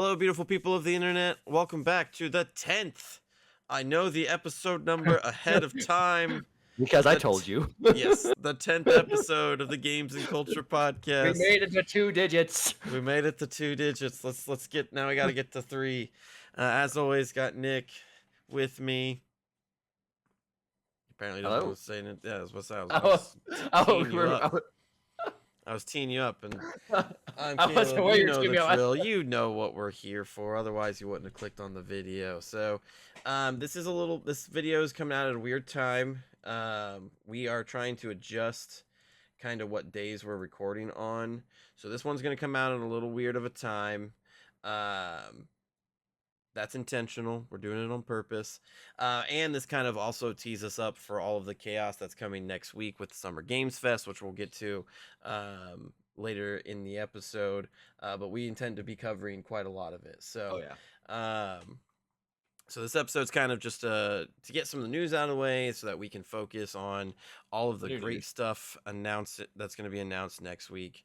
Hello, beautiful people of the internet. Welcome back to the 10th. I know the episode number ahead of time. Because I The told you. Yes, the 10th episode of the Games and Culture We podcast. made it to 2 digits. We made it to 2 digits. Let's get now. We got to get to 3. As always, got Nick with me. Apparently doesn't want to say it. Yeah, that's what I was teeing you up. I was teeing you up, and I'm Caleb. You know the drill. You know what we're here for. Otherwise, you wouldn't have clicked on the video. So, this video is coming out at a weird time. We are trying to adjust kind of what days we're recording on. So this one's going to come out at a little weird of a time. That's intentional. We're doing it on purpose. And this kind of also tees us up for all of the chaos that's coming next week with the Summer Games Fest, which we'll get to later in the episode. But we intend to be covering quite a lot of it. So, so this episode's kind of just to get some of the news out of the way so that we can focus on all of the great stuff that's going to be announced next week.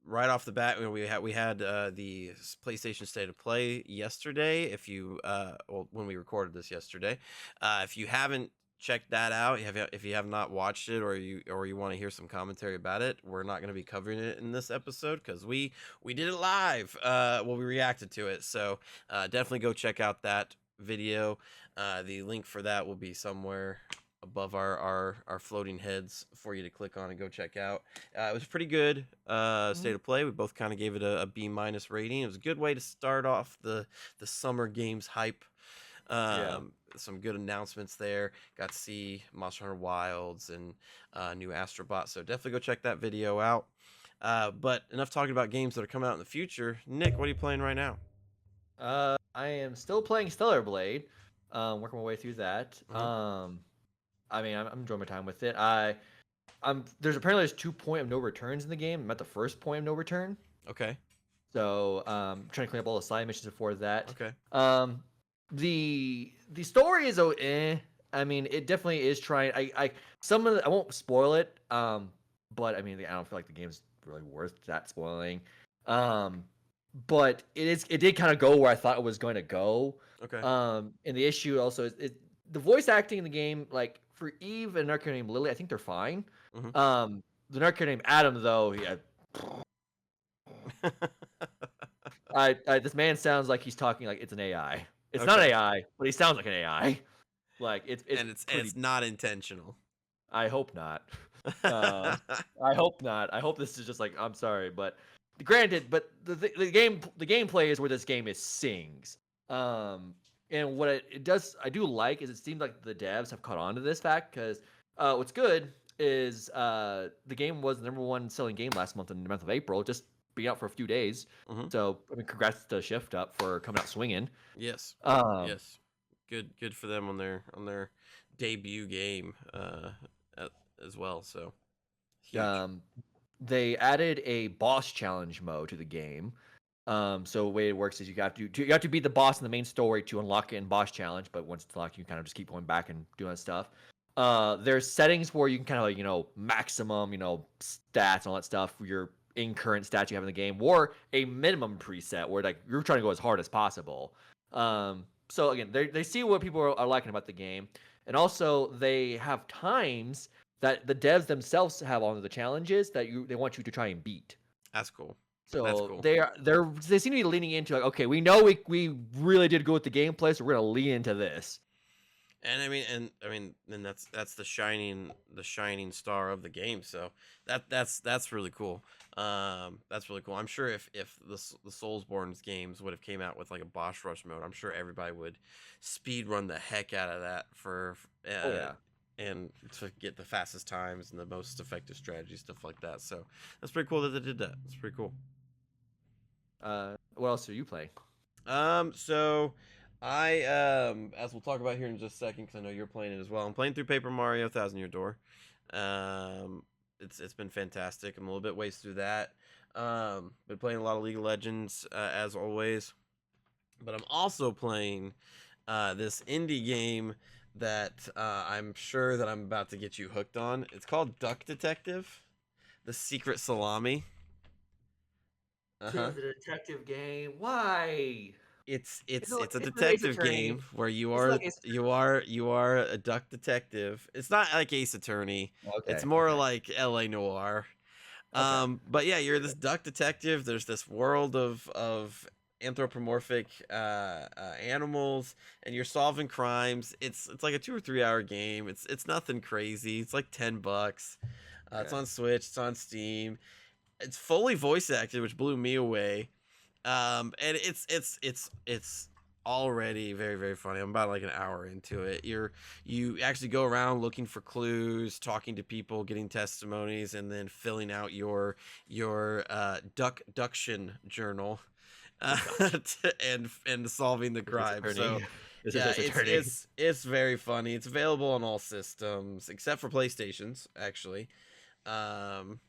Right off the bat, we had the PlayStation State of Play yesterday. If you when we recorded this yesterday, if you haven't checked that out, if you have not watched it, or you want to hear some commentary about it, we're not going to be covering it in this episode because we did it live. We reacted to it, so definitely go check out that video. The link for that will be somewhere above our floating heads for you to click on and go check out. It was pretty good State of Play. We both kind of gave it a B- rating. It was a good way to start off the summer games hype. Some good announcements there. Got to see Monster Hunter Wilds and new Astrobot, so definitely go check that video out. But enough talking about games that are coming out in the future. Nick, what are you playing right now? I am still playing Stellar Blade, working my way through that. I mean, I'm enjoying my time with it. There's 2 point of no returns in the game. I'm at the first point of no return. Okay. So trying to clean up all the side missions before that. Okay. The story is I mean, it definitely is trying. I won't spoil it. But I mean, I don't feel like the game's really worth that spoiling. But it did kind of go where I thought it was going to go. Okay. And the issue also is the voice acting in the game, like for Eve and an character named Lily, I think they're fine. The character named Adam, though, this man sounds like he's talking like it's an AI. It's not AI, but he sounds like an AI. Like it's not intentional. I hope not. I hope not. I hope this is just like, I'm sorry, but granted, but the gameplay is where this game sings. And what it does, I do like, is it seems like the devs have caught on to this fact, because what's good is the game was the #1 selling game last month in the month of April, just being out for a few days. So I mean, congrats to Shift Up for coming out swinging. Yes. Yes. Good for them on their debut game as well. So huge. They added a boss challenge mode to the game. So the way it works is you have to beat the boss in the main story to unlock it in boss challenge. But once it's unlocked, you kind of just keep going back and doing that stuff. There's settings where you can kind of like, maximum, stats and all that stuff. Your current stats you have in the game, or a minimum preset where like you're trying to go as hard as possible. So again, they see what people are liking about the game, and also they have times that the devs themselves have on the challenges that they want you to try and beat. That's cool. So That's cool. they seem to be leaning into like, okay, we know we really did good with the gameplay, so we're gonna lean into this. And I mean, that's the shining star of the game. So that's really cool. That's really cool. I'm sure if the Soulsborne games would have came out with like a boss rush mode, I'm sure everybody would speed run the heck out of that and to get the fastest times and the most effective strategy, stuff like that. So that's pretty cool that they did that. It's pretty cool. What else are you playing? So I as we'll talk about here in just a second, because I know you're playing it as well. I'm playing through Paper Mario Thousand Year Door. It's been fantastic. I'm a little bit ways through that. Been playing a lot of League of Legends as always, but I'm also playing this indie game that I'm sure that I'm about to get you hooked on. It's called Duck Detective: The Secret Salami. Uh-huh. the detective game. Why? It's a It's like Ace detective Attorney. game where you It's are like Ace you are you are a duck detective. It's not like Ace Attorney. It's Okay, more okay, like LA Noire. okay, But yeah, you're okay. this duck detective. There's this world of anthropomorphic animals, and you're solving crimes. It's like a 2 or 3 hour game. It's nothing crazy. It's like $10. It's Okay. on Switch. It's on Steam. It's fully voice acted, which blew me away. And it's already very very funny. I'm about like an hour into it. You actually go around looking for clues, talking to people, getting testimonies, and then filling out your duction journal, uh, Gosh. and solving the This is crime. So Attorney. This is yeah, Ace Attorney. it's very funny. It's available on all systems except for PlayStations, actually. Um,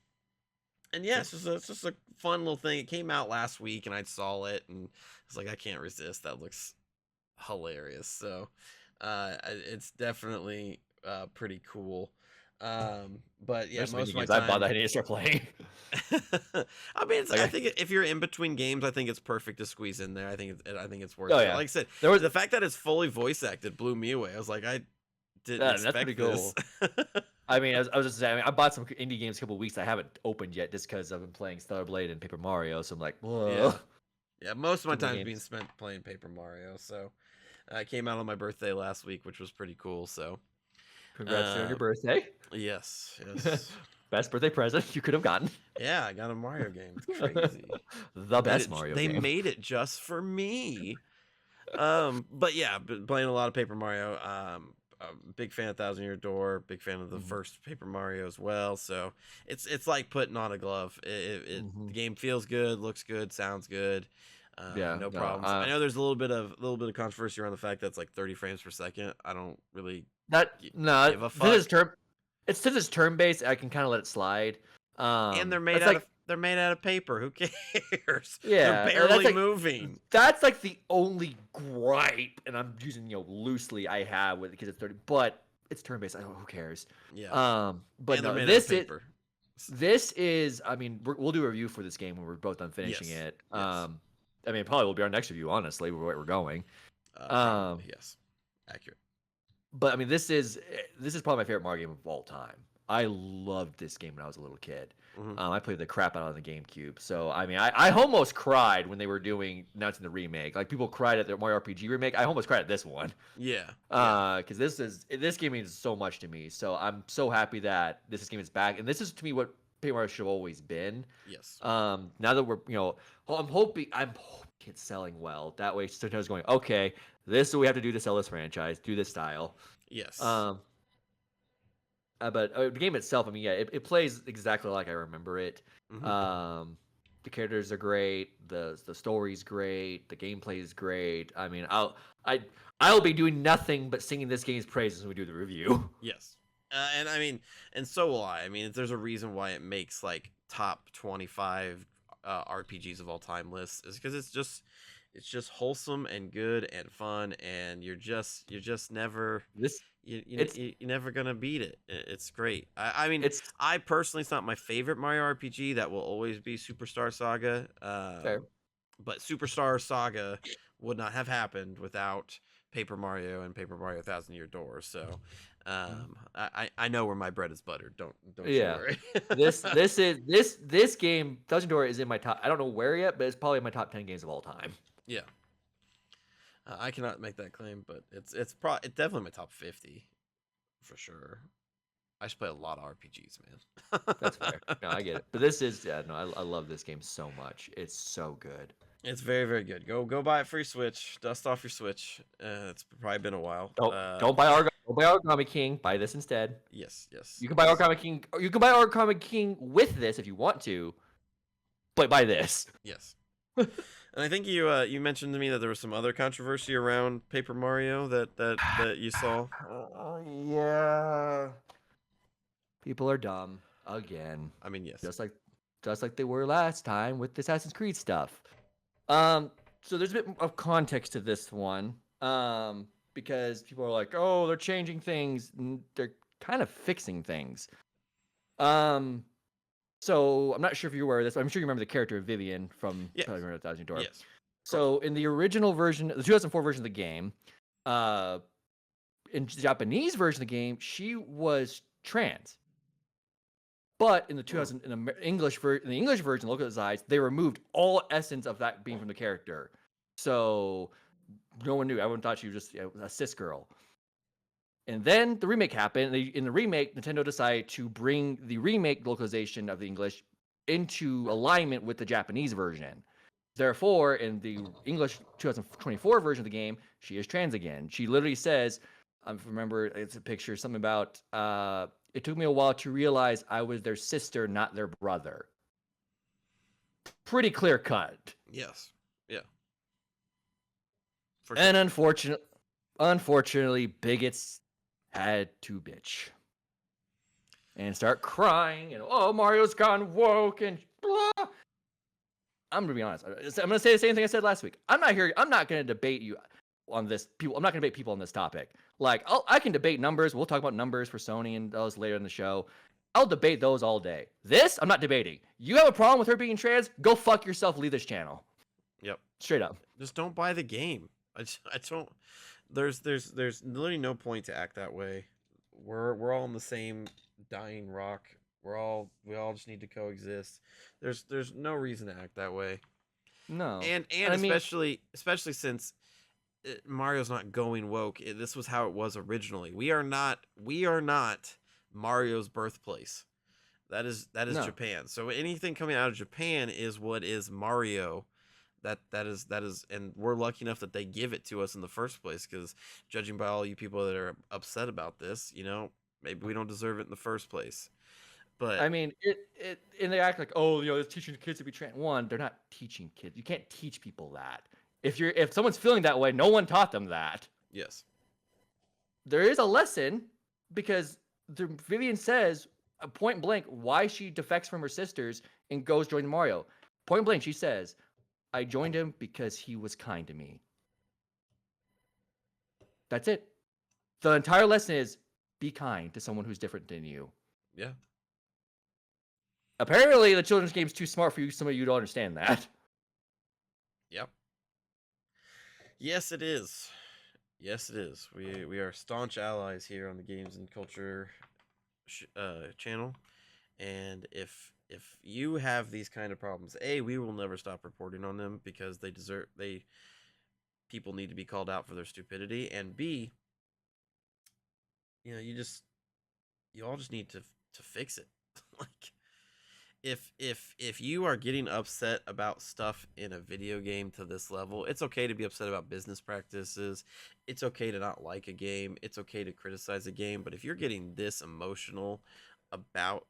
and yeah, Okay. it's just a fun little thing. It came out last week, and I saw it, and I was like, I can't resist. That looks hilarious. So, it's definitely pretty cool. But yeah, There's so many most of my games I bought time. that I need to start playing. I mean, I Like, think if you're in between games, I think it's perfect to squeeze in there. I think it's worth oh it. yeah, Like I said, there was the fact that it's fully voice acted blew me away. I was like, I didn't that's pretty expect this. cool. I mean, I was just saying, I mean, I bought some indie games a couple weeks I haven't opened yet just because I've been playing Stellar Blade and Paper Mario. So I'm like, whoa, Yeah. Yeah, most of my too many time's being games. spent playing Paper Mario. So it came out on my birthday last week, which was pretty cool. So, Congrats on your uh, birthday. yes, yes, Best birthday present you could have gotten. yeah, I got a Mario game. It's crazy. The best Mario They game. made it just for me. But yeah, playing a lot of Paper Mario. Big fan of Thousand Year Door. Big fan of the Mhm, first Paper Mario as well. So it's like putting on a glove. The mhm. game feels good, looks good, sounds good. Yeah, No no, problems. I know there's a little bit of controversy around the fact that it's like 30 frames per second. I don't really that no, give a this is fuck. turn. It's since it's turn based, I can kind of let it slide. And That's like they're made out of paper. Who cares? They're yeah, barely moving. that's like the only gripe, and I'm using loosely I have with it because it's 30, but it's turn based. Who cares? Yeah, But and they're no, made out of paper. this is. I mean, we'll do a review for this game when we're both done finishing Yes, it. yes. I mean, probably will be our next review, honestly, where we're going. Probably Um, yes. Accurate. but I mean, this is probably my favorite Mario game of all time. I loved this game when I was a little kid. Hmm. I played the crap out of the GameCube. So I mean, I almost cried when they were announcing the remake. Like people cried at the Mario RPG remake. I almost cried at this one. Yeah, yeah, Because this game means so much to me. So I'm so happy that this game is back, and this is to me what Paper Mario should have always been. yes, Now that we're I'm hoping it's selling well. That way, Nintendo's going, okay, this is what we have to do to sell this franchise, do this style. yes. Um, but the game itself, I mean, yeah, it plays exactly like I remember it. Hmm. Um, the characters are great, the story's great, the gameplay is great. I mean, I'll be doing nothing but singing this game's praises when we do the review. Yes, and I mean, and so will I. I mean, there's a reason why it makes like top 25 RPGs of all time lists, is because it's just wholesome and good and fun, and you're just never This it's you're never gonna beat it. It's great. I mean, it's I personally, it's not my favorite Mario RPG. That will always be Superstar Saga. fair. But Superstar Saga would not have happened without Paper Mario and Paper Mario Thousand Year Door. So, I know where my bread is buttered. Don't you Yeah. worry. This game, Thousand Door, is in my top. I don't know where yet, but it's probably in my top 10 games of all time. Yeah, I cannot make that claim, but it's definitely my top 50 for sure. I should play a lot of RPGs, That's fair. man. No, I get it. But this is yeah, no, I love this game so much. It's so good. It's very very good. Go buy it for your Switch. Dust off your Switch. It's probably been a while. Don't buy Origami King. Buy this instead. Yes, yes, You can buy yes, Origami King. Or you can buy Origami King with this if you want to, but buy this. yes. And I think you mentioned to me that there was some other controversy around Paper Mario that you saw. Yeah. People are dumb again, I mean, yes. just like they were last time with the Assassin's Creed stuff. So there's a bit of context to this one. Because people are like, oh, they're changing things. They're kind of fixing things. Um, So I'm not sure if you're aware of this, but I'm sure you remember the character Vivian from Yes. Probably a Thousand Door. Yes. So in the original version, the 2004 version of the game, in the Japanese version of the game, she was trans. But in the 2000 in the English version, localized, they removed all essence of that being from the character. So no one knew. Everyone thought she was just a cis girl. And then the remake happened. In the remake, Nintendo decided to bring the remake localization of the English into alignment with the Japanese version. Therefore, in the English 2024 version of the game, she is trans again. She literally says, I remember it's a picture, something about, it took me a while to realize I was their sister, not their brother. Pretty clear cut. Yes. Yeah. And unfortunately, bigots had to bitch and start crying and Mario's gone woke and blah. I'm gonna be honest. I'm gonna say the same thing I said last week. I'm not gonna debate you on this. I'm not gonna debate people on this topic. Like I can debate numbers. We'll talk about numbers for Sony and those later in the show. I'll debate those all day. This I'm not debating. You have a problem with her being trans? Go fuck yourself. Leave this channel. Yep. Straight up. Just don't buy the game. I don't. There's literally no point to act that way. We're all in the same dying rock. We all just need to coexist. There's no reason to act that way. No. And especially since Mario's not going woke. This was how it was originally. We are not Mario's birthplace. That is no. Japan. So anything coming out of Japan is what is Mario. That is, and we're lucky enough that they give it to us in the first place, because judging by all you people that are upset about this, maybe we don't deserve it in the first place. But I mean, and they act like, they're teaching kids to be trans. One, they're not teaching kids. You can't teach people that. If someone's feeling that way, no one taught them that. Yes. There is a lesson, because Vivian says point blank why she defects from her sisters and goes join Mario. Point blank, she says, I joined him because he was kind to me. That's it. The entire lesson is be kind to someone who's different than you. Yeah. Apparently, the children's game's too smart for you. Some of you don't understand that. Yep. Yes, it is. Yes, it is. We are staunch allies here on the Games and Culture channel, and if you have these kind of problems, we will never stop reporting on them, because people need to be called out for their stupidity, and B, you all just need to fix it. Like, if you are getting upset about stuff in a video game to this level, it's okay to be upset about business practices. It's okay to not like a game. It's okay to criticize a game. But if you're getting this emotional about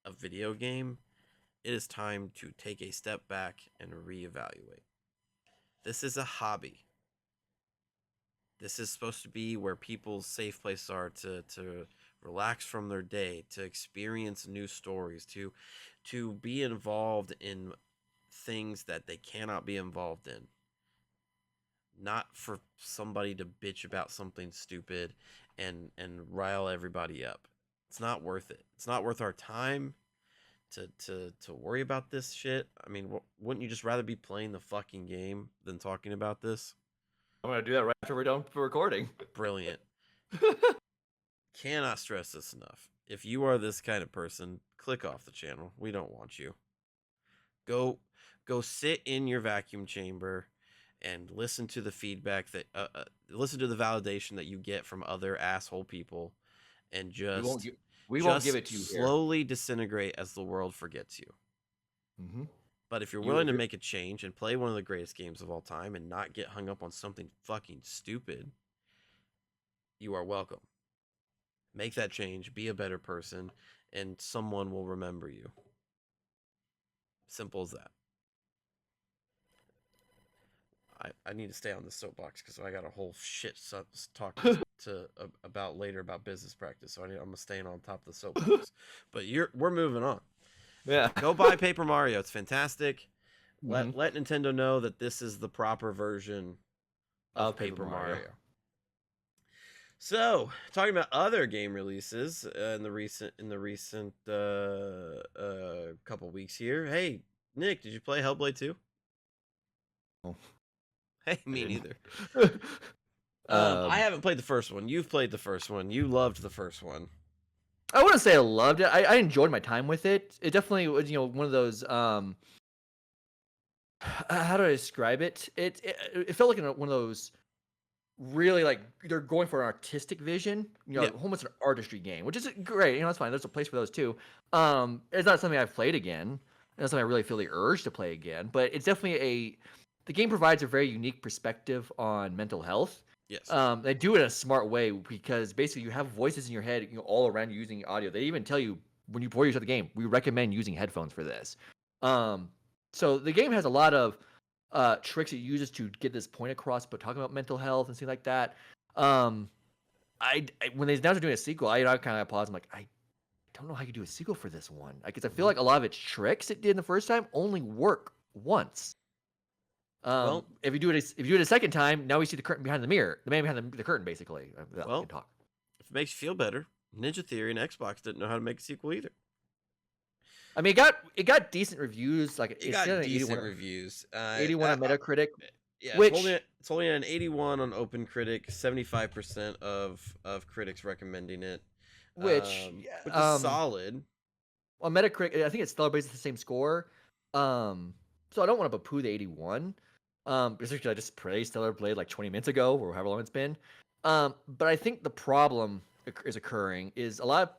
a video game, it is time to take a step back and reevaluate. This is a hobby. This is supposed to be where people's safe places are to relax from their day, to experience new stories, to be involved in things that they cannot be involved in. Not for somebody to bitch about something stupid and rile everybody up. It's not worth it. It's not worth our time to worry about this shit. I mean, wouldn't you just rather be playing the fucking game than talking about this? I'm gonna do that right after we're done for recording. Brilliant. Cannot stress this enough. If you are this kind of person, click off the channel. We don't want you. Go sit in your vacuum chamber and listen to the feedback that listen to the validation that you get from other asshole people, and we won't give it to you slowly disintegrate as the world forgets you. Mm-hmm. But if you're willing to make a change and play one of the greatest games of all time and not get hung up on something fucking stupid, you are welcome. Make that change, be a better person, and someone will remember you. Simple as that. I need to stay on the soapbox, because I got a whole shit talk about later about business practice. So I'm staying on top of the soapbox. But we're moving on. Yeah. Go buy Paper Mario. It's fantastic. Let Nintendo know that this is the proper version of Paper Mario. So, talking about other game releases in the recent couple weeks here. Hey, Nick, did you play Hellblade 2? Oh, Hey, I me didn't. neither. I um, haven't played the first one. You've played the first one. You loved the first one. I wouldn't say I loved it. I enjoyed my time with it. It definitely was, one of those. How do I describe it? It felt like one of those really like they're going for an artistic vision, Yeah. almost an artistry game, which is great. That's fine. There's a place for those too. It's not something I've played again. It's not something I really feel the urge to play again. But it's definitely the game provides a very unique perspective on mental health. Yes. They do it in a smart way because basically you have voices in your head, all around you using audio. They even tell you before you start the game, we recommend using headphones for this. Um, so the game has a lot of tricks it uses to get this point across, but talking about mental health and things like that. Um, when they announced doing a sequel, I kind of paused. I'm like, I don't know how you do a sequel for this one. Because I feel Mhm. like a lot of its tricks it did the first time only work once. Well, If you do it a second time, now we see the curtain behind the mirror, the man behind the curtain, basically. I can well, talk. if it makes you feel better, Ninja Theory and Xbox didn't know how to make a sequel either. I mean, it got decent reviews. Like It it's still got an decent reviews. 81 on Metacritic, Yeah, which it's only an 81 on OpenCritic. 75% of critics recommending it, yeah, which is solid. on Metacritic, I think it still based the same score. So I don't want to poo the 81. Especially I just praised Stellar Blade like 20 minutes ago or however long it's been. But I think the problem is occurring is a lot of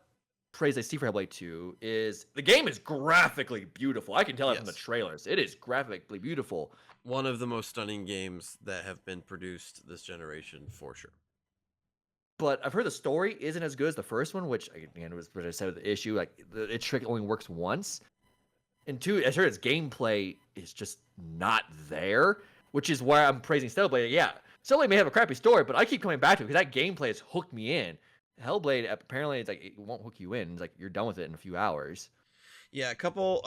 praise I see for Hellblade 2 is the game is graphically beautiful. I can tell it from the Yes, trailers. It is graphically beautiful. one of the most stunning games that have been produced this generation for sure. But I've heard the story isn't as good as the first one, which again was what I said with the issue. Like its trick only works once. And two, I heard its gameplay is just not there, which is why I'm praising Stellarblade. Yeah, Stellarblade may have a crappy story, but I keep coming back to it because that gameplay has hooked me in. Hellblade apparently it's like it won't hook you in. It's like you're done with it in a few hours. Yeah, a couple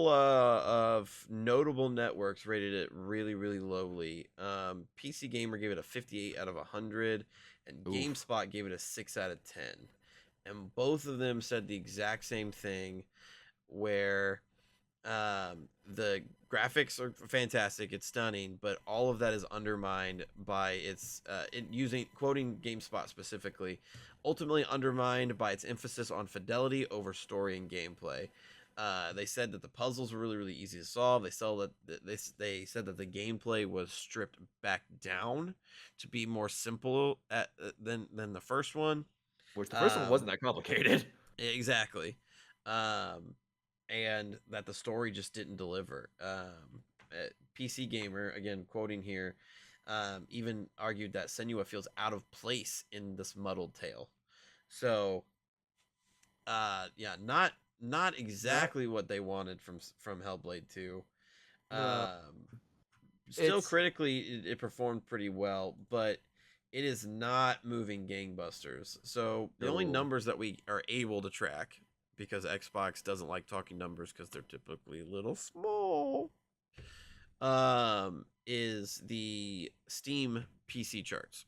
of notable networks rated it really, really lowly. PC Gamer gave it a 58 out of 100, and Oof. GameSpot gave it a 6 out of 10. And both of them said the exact same thing, where the graphics are fantastic, it's stunning, but all of that is undermined by its using quoting GameSpot specifically, ultimately undermined by its emphasis on fidelity over story and gameplay. They said that the puzzles were really, really easy to solve. They said that the gameplay was stripped back down to be more simple than the first one. Which the first one Um, wasn't that complicated. exactly. Um, and that the story just didn't deliver. PC Gamer, again quoting here, even argued that Senua feels out of place in this muddled tale. So, yeah, not Not exactly what they wanted from Hellblade 2. no. Still It's critically, it performed pretty well, but it is not moving gangbusters. So the only no. numbers that we are able to track, because Xbox doesn't like talking numbers because they're typically a little small, is the Steam PC charts,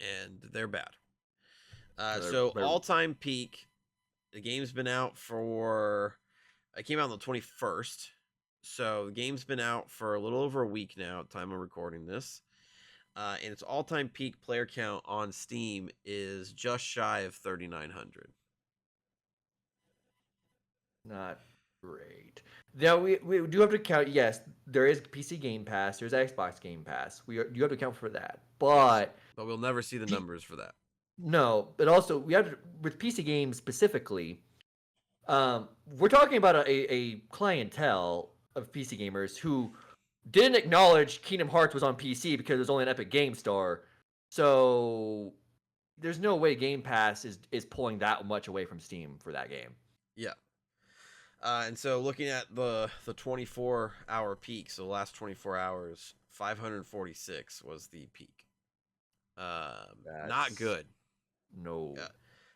and they're bad. So They're all time peak, the game's been out for. It came out on the 21st, so the game's been out for a little over a week now. At the time of recording this, and its all-time peak player count on Steam is just shy of 3,900. not great. Now we do have to count. Yes, there is PC Game Pass. There's Xbox Game Pass. You have to count for that. Yes, But but we'll never see the P- numbers for that. no, but also we have to with PC games specifically. We're talking about a clientele of PC gamers who didn't acknowledge Kingdom Hearts was on PC because it was only an Epic Game Store. So there's no way Game Pass is pulling that much away from Steam for that game. Yeah. And so looking at the 24-hour peak, so the last 24 hours, 546 was the peak. Not That's good. no. Yeah.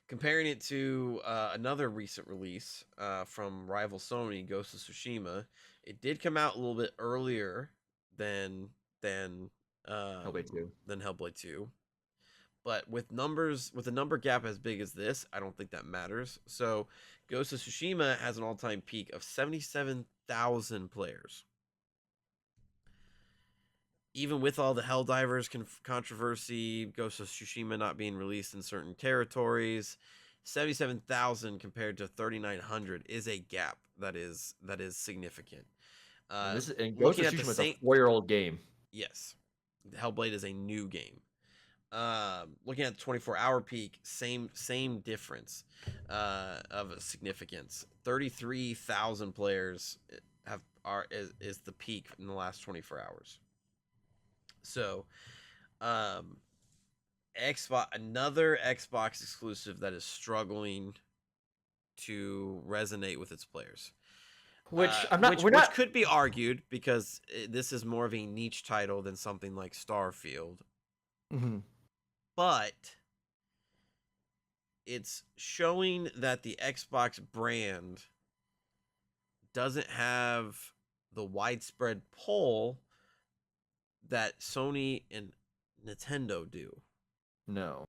Comparing it to another recent release from rival Sony, Ghost of Tsushima, it did come out a little bit earlier than than Hellblade 2. Hellblade 2, But with a number gap as big as this, I don't think that matters. So Ghost of Tsushima has an all-time peak of 77,000 players. Even with all the Helldivers controversy, Ghost of Tsushima not being released in certain territories, 77,000 compared to 3,900 is a gap that is And significant. Ghost Looking of at the Tsushima is a same, 4-year-old game. yes, Hellblade is a new game. Looking at the 24-hour peak, same difference of significance. 33,000 players is the peak in the last 24 hours. So, another Xbox exclusive that is struggling to resonate with its players. Which Which could be argued because this is more of a niche title than something like Starfield. Mm-hmm. But it's showing that the Xbox brand doesn't have the widespread pull that Sony and Nintendo do. No.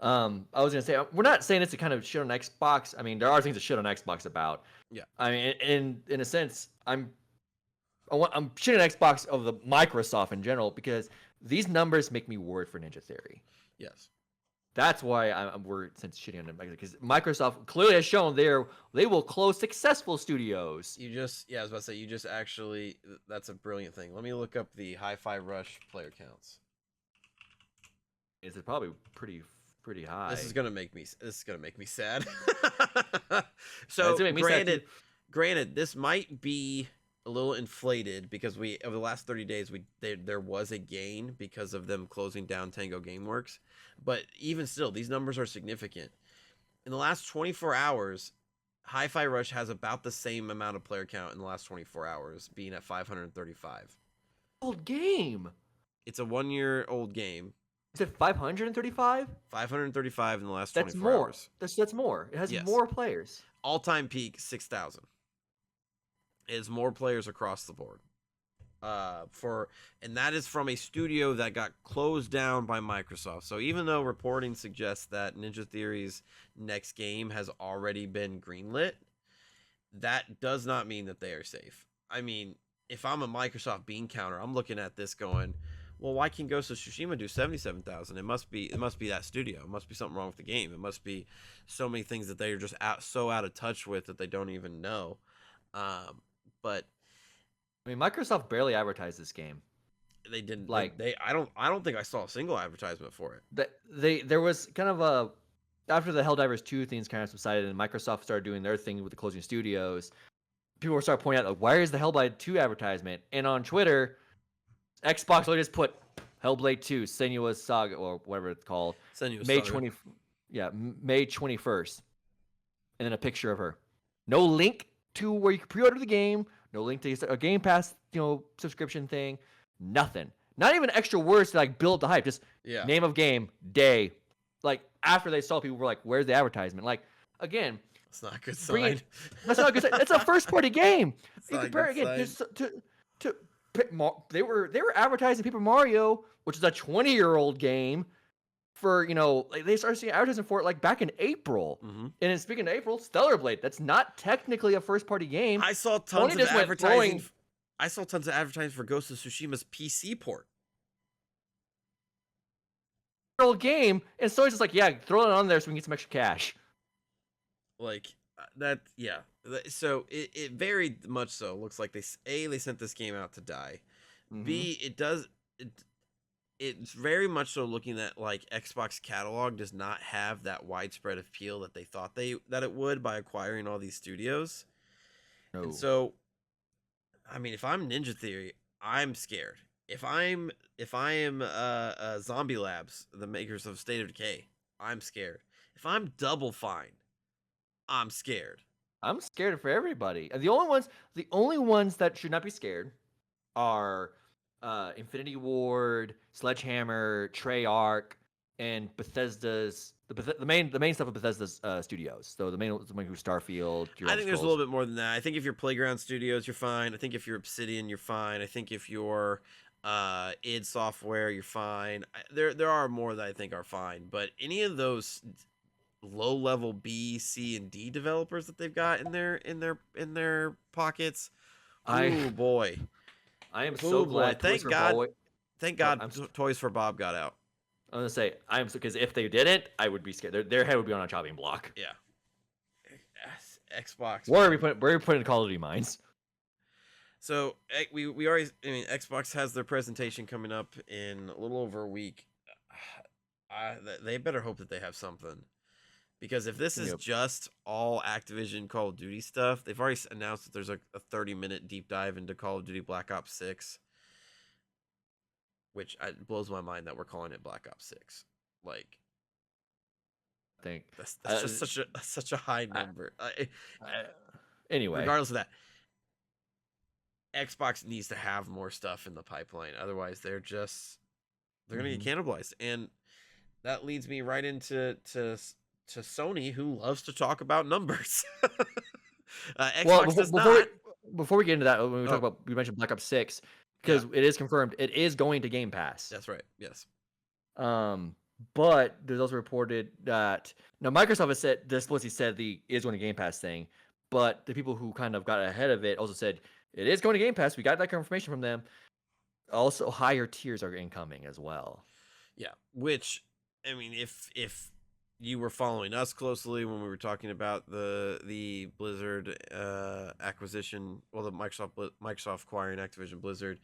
I was gonna say we're not saying it's a kind of shit on Xbox. I mean, there are things to shit on Xbox about. Yeah. I mean, in a sense, I'm shitting on Xbox of the Microsoft in general because these numbers make me worried for Ninja Theory. Yes. That's why I'm worried since shitting on them because Microsoft clearly has shown they will close successful studios. I was about to say that's a brilliant thing. Let me look up the Hi-Fi Rush player counts. Is it probably pretty high? This is gonna make me sad. So granted, this might be a little inflated because over the last 30 days there was a gain because of them closing down Tango Gameworks, but even still, these numbers are significant. In the last 24 hours, Hi-Fi Rush has about the same amount of player count in the last 24 hours, being at 535. Old game. It's a 1-year-old game. Is it 535? 535 in the last 24 hours. That's more. It has more players. All-time peak 6,000. It has more players across the board. And that is from a studio that got closed down by Microsoft. So even though reporting suggests that Ninja Theory's next game has already been greenlit, that does not mean that they are safe. I mean, if I'm a Microsoft bean counter, I'm looking at this going, well, why can Ghost of Tsushima do 77,000? It must be that studio. It must be something wrong with the game. It must be so many things that they are just so out of touch with that they don't even know. But I mean, Microsoft barely advertised this game. They didn't. I don't think I saw a single advertisement for it. There was kind of after the Helldivers 2 things kind of subsided and Microsoft started doing their thing with the closing studios. People started pointing out, like, why is the Hellblade 2 advertisement? And on Twitter, Xbox literally just put Hellblade 2 Senua's Saga or whatever it's called. May 21st, and then a picture of her. No link to where you can pre-order the game. No link to a Game Pass, subscription thing. Nothing. Not even extra words to like build the hype. Just name of game, day. Like after they saw, people were like, "Where's the advertisement?" Like again, it's not a good sign. That's not a good sign. It's a first-party game. You compare again they were advertising Paper Mario, which is a 20-year-old game. For they started seeing advertising for it like back in April. Mm-hmm. And then speaking of April, Stellar Blade. That's not technically a first-party game. I saw tons of advertising. I saw tons of advertising for Ghost of Tsushima's PC port. Old game, and so it's just like, throw it on there so we can get some extra cash. Like that, yeah. So it very much so looks like they sent this game out to die. Mm-hmm. B, it's very much so looking at like Xbox catalog does not have that widespread appeal that they thought that it would by acquiring all these studios. No. And so, I mean, if I'm Ninja Theory, I'm scared. If I am Zombie Labs, the makers of State of Decay, I'm scared. If I'm Double Fine, I'm scared. I'm scared for everybody. And the only ones that should not be scared are Infinity Ward, Sledgehammer, Treyarch, and Bethesda's the main stuff of Bethesda's studios. So the main who's Starfield. I think there's a little bit more than that. I think if you're Playground Studios, you're fine. I think if you're Obsidian, you're fine. I think if you're id Software, you're fine. There are more that I think are fine, but any of those low level B, C, and D developers that they've got in their pockets, I ooh boy, I am so ooh boy. glad Toys Thank for God, Bob. thank Oh, God, Toys for Bob got out. I'm gonna say because if they didn't, I would be scared. Their head would be on a chopping block. Yeah, Xbox, Where are we man. putting Call of Duty mines? So we already. I mean, Xbox has their presentation coming up in a little over a week. They better hope that they have something, because if this is Yep. just all Activision Call of Duty stuff, they've already announced that there's a 30-minute deep dive into Call of Duty Black Ops 6, which blows my mind that we're calling it Black Ops 6. Like, I think. that's just such a high I, number. anyway, Regardless of that, Xbox needs to have more stuff in the pipeline. Otherwise, they're gonna get cannibalized, and that leads me right into Sony, who loves to talk about numbers. well, Xbox does not. before we get into that, when we talk Oh, about we mentioned Black Ops 6 yeah, because it is confirmed it is going to Game Pass. that's right. Yes. Um, but there's also reported that now Microsoft has said this explicitly said the is going to Game Pass thing, but the people who kind of got ahead of it also said it is going to Game Pass. We got that confirmation from them. Also, higher tiers are incoming as well. Yeah, which, I mean, if you were following us closely when we were talking about the Blizzard acquisition, well, the Microsoft acquiring Activision Blizzard,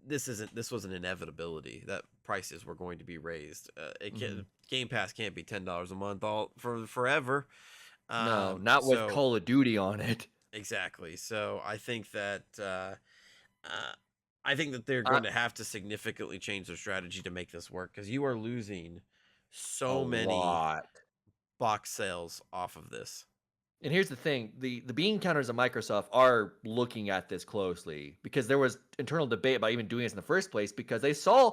this was an inevitability that prices were going to be raised. Game Pass can't be $10 a month all for forever. No, not with So Call of Duty on it. exactly. So uh, I think that they're I, going to have to significantly change their strategy to make this work, because you are losing a so many lot. box sales off of this. And here's the thing: the bean counters at Microsoft are looking at this closely because there was internal debate about even doing this in the first place because they saw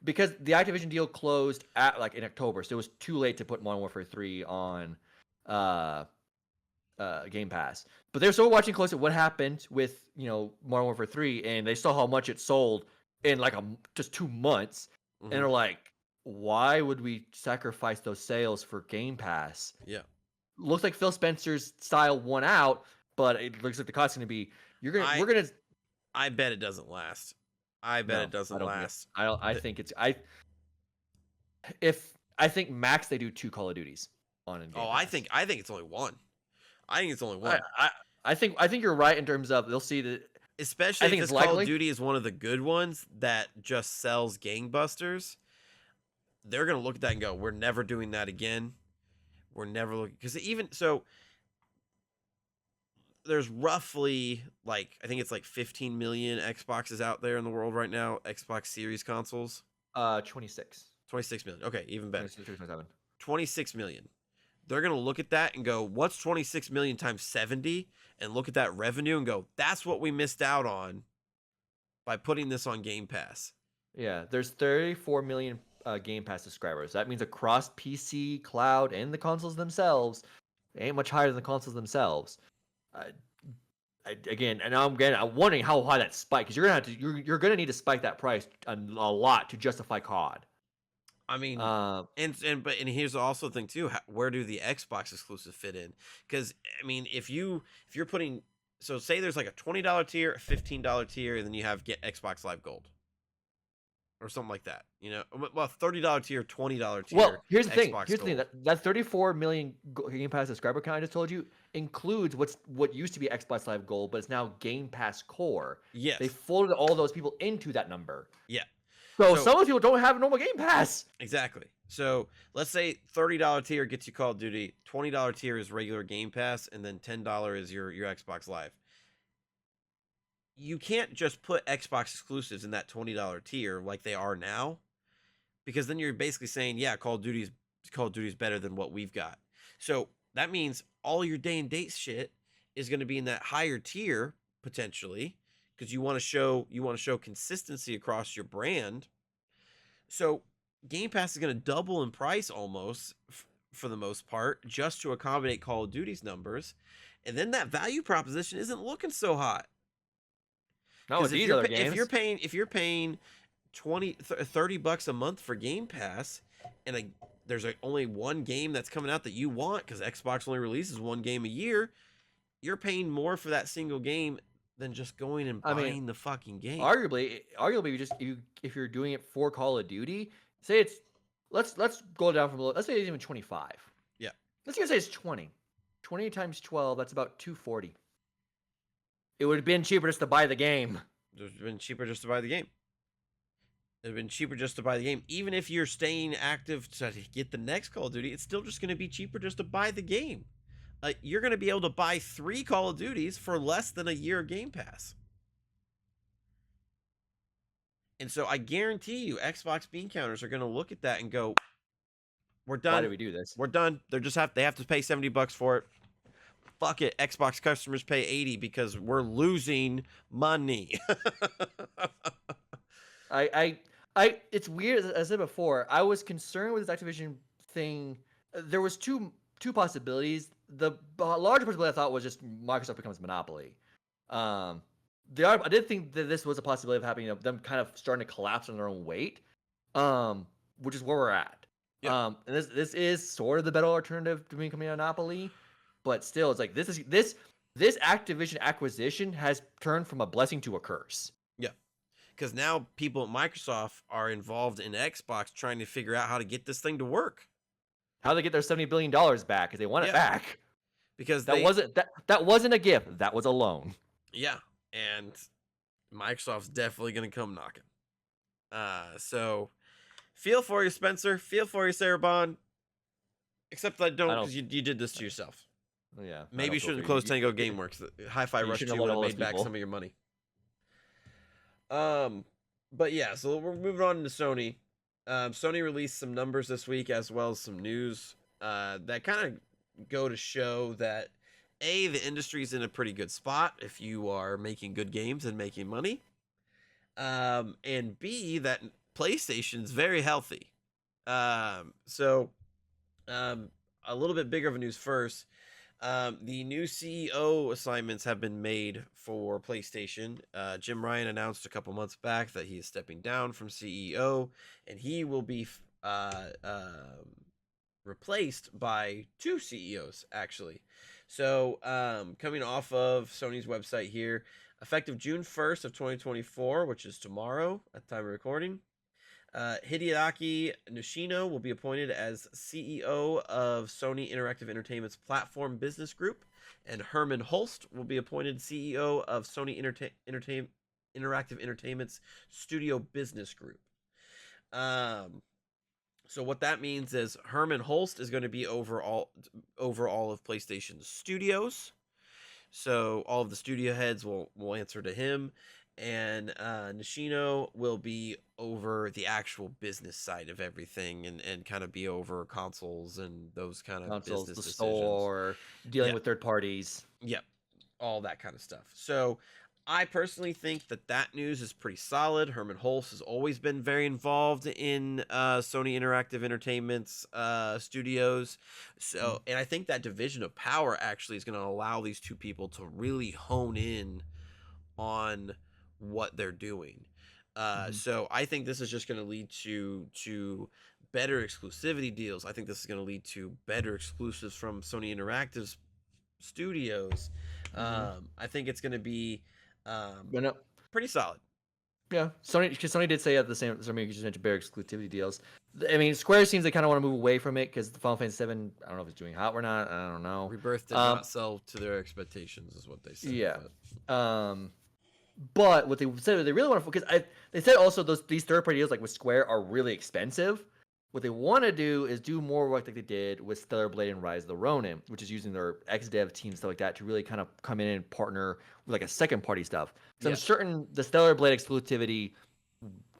because the Activision deal closed at like in October, so it was too late to put Modern Warfare 3 on uh, Game Pass. But they're still watching closely what happened with Modern Warfare 3, and they saw how much it sold in like just 2 months, and Mm-hmm. they're like, why would we sacrifice those sales for Game Pass? Yeah, Looks like Phil Spencer's style won out, but it looks like the cost is going to be I we're going to I bet it doesn't last. I bet it no, I doesn't don't think it. last. I don't. I The- think it's if I think max they do 2 Call of Duties on in Game oh, Pass. I think it's only one. I think it's only I, one. I I think you're right in terms of they'll see that. Especially I if think it's this Call of likely. Duty is one of the good ones that just sells gangbusters. They're gonna look at that and go, "We're never doing that again. We're never looking." Because even so, there's roughly, like, I think it's like 15 million Xboxes out there in the world right now. Xbox Series consoles. 26. 26 million. Okay, even better. 26, 27. 26 million. They're going to look at that and go, what's 26 million times 70? And look at that revenue and go, that's what we missed out on by putting this on Game Pass. Yeah, there's 34 million Game Pass subscribers. That means across PC, cloud, and the consoles themselves, it ain't much higher than the consoles themselves. Again, and I'm wondering how high that spike because you're gonna need to spike that price a lot to justify COD. I mean, Uh, and here's also the thing too. Where do the Xbox exclusives fit in? Because I mean, if you're putting, so say there's like a $20 tier, a $15 tier, and then you have get Xbox Live Gold or something like that. Well, $30 tier, $20 tier. well, here's the thing. Xbox Here's the thing. Gold. That 34 million Game Pass subscriber count I just told you includes what used to be Xbox Live Gold, but it's now Game Pass Core. Yes. They folded all those people into that number. Yeah. So So- some of those people don't have normal Game Pass. Exactly. So let's say $30 tier gets you Call of Duty, $20 tier is regular Game Pass, and then $10 is your Xbox Live. You can't just put Xbox exclusives in that $20 tier like they are now, because then you're basically saying, yeah, Call of Duty's better than what we've got. So that means all your day and date shit is going to be in that higher tier potentially, because you want to show consistency across your brand. So Game Pass is going to double in price almost for the most part, just to accommodate Call of Duty's numbers, and then that value proposition isn't looking so hot. Not with these other games. If you're paying 30 bucks a month for Game Pass, and there's only one game that's coming out that you want because Xbox only releases one game a year, you're paying more for that single game than just going and buying the fucking game. Arguably, if you're doing it for Call of Duty, say it's let's go down from let's say it's even 25. Yeah. Let's even say it's 20. 20 times 12, that's about 240. It would have been cheaper just to buy the game. It would have been cheaper just to buy the game. It would have been cheaper just to buy the game. Even if you're staying active to get the next Call of Duty, it's still just going to be cheaper just to buy the game. You're going to be able to buy 3 Call of Duties for less than a year Game Pass. And so I guarantee you, Xbox bean counters are going to look at that and go, "We're done. Why do we do this? We're done. They have to pay $70 for it. Fuck it. Xbox customers pay $80 because we're losing money." It's weird. As I said before, I was concerned with this Activision thing. There was two possibilities. The larger possibility I thought was just Microsoft becomes monopoly. I did think that this was a possibility of happening, of them kind of starting to collapse on their own weight, which is where we're at. Yeah. And this is sort of the better alternative to becoming a monopoly, but still, it's like this Activision acquisition has turned from a blessing to a curse. Yeah, because now people at Microsoft are involved in Xbox trying to figure out how to get this thing to work. How they get their $70 billion back because they want it back. Because that wasn't a gift. That was a loan. Yeah, and Microsoft's definitely going to come knocking. So feel for you, Spencer. Feel for you, Sarah Bond. Except I don't, because you did this to yourself. Yeah. Maybe you shouldn't close Tango Gameworks. Hi-Fi Rush 2 would have made back some of your money. But yeah, so we're moving on to Sony. Sony released some numbers this week as well as some news that kind of go to show that the industry's in a pretty good spot if you are making good games and making money, and B, that PlayStation's very healthy. So a little bit bigger of a news first. The new CEO assignments have been made for PlayStation. Jim Ryan announced a couple months back that he is stepping down from CEO, and he will be replaced by 2 CEOs, actually. So coming off of Sony's website here, effective June 1st of 2024, which is tomorrow at the time of recording, Hideaki Nishino will be appointed as CEO of Sony Interactive Entertainment's Platform Business Group, and Herman Hulst will be appointed CEO of Sony Interactive Entertainment's Studio Business Group. So what that means is Herman Hulst is going to be over all of PlayStation's studios. So all of the studio heads will answer to him. And Nishino will be over the actual business side of everything and kind of be over consoles and those kind of business the decisions. Store, dealing with third parties. Yep, all that kind of stuff. So I personally think that news is pretty solid. Herman Hulst has always been very involved in Sony Interactive Entertainment's studios. So, and I think that division of power actually is going to allow these 2 people to really hone in on what they're doing. So I think this is just going to lead to better exclusivity deals. I think this is going to lead to better exclusives from Sony Interactive's studios. I think it's going to be pretty solid. Yeah, Sony did say at the same. So I mean, you just mentioned better exclusivity deals. I mean, Square seems they kind of want to move away from it because the Final Fantasy VII. I don't know if it's doing hot or not. I don't know. Rebirth did not sell to their expectations, is what they said. Yeah. But what they said they really want to, because they said also these third party deals like with Square are really expensive. What they want to do is do more work like they did with Stellar Blade and Rise of the Ronin, which is using their ex-dev team, stuff like that, to really kind of come in and partner with like a second party stuff. So I'm certain the Stellar Blade exclusivity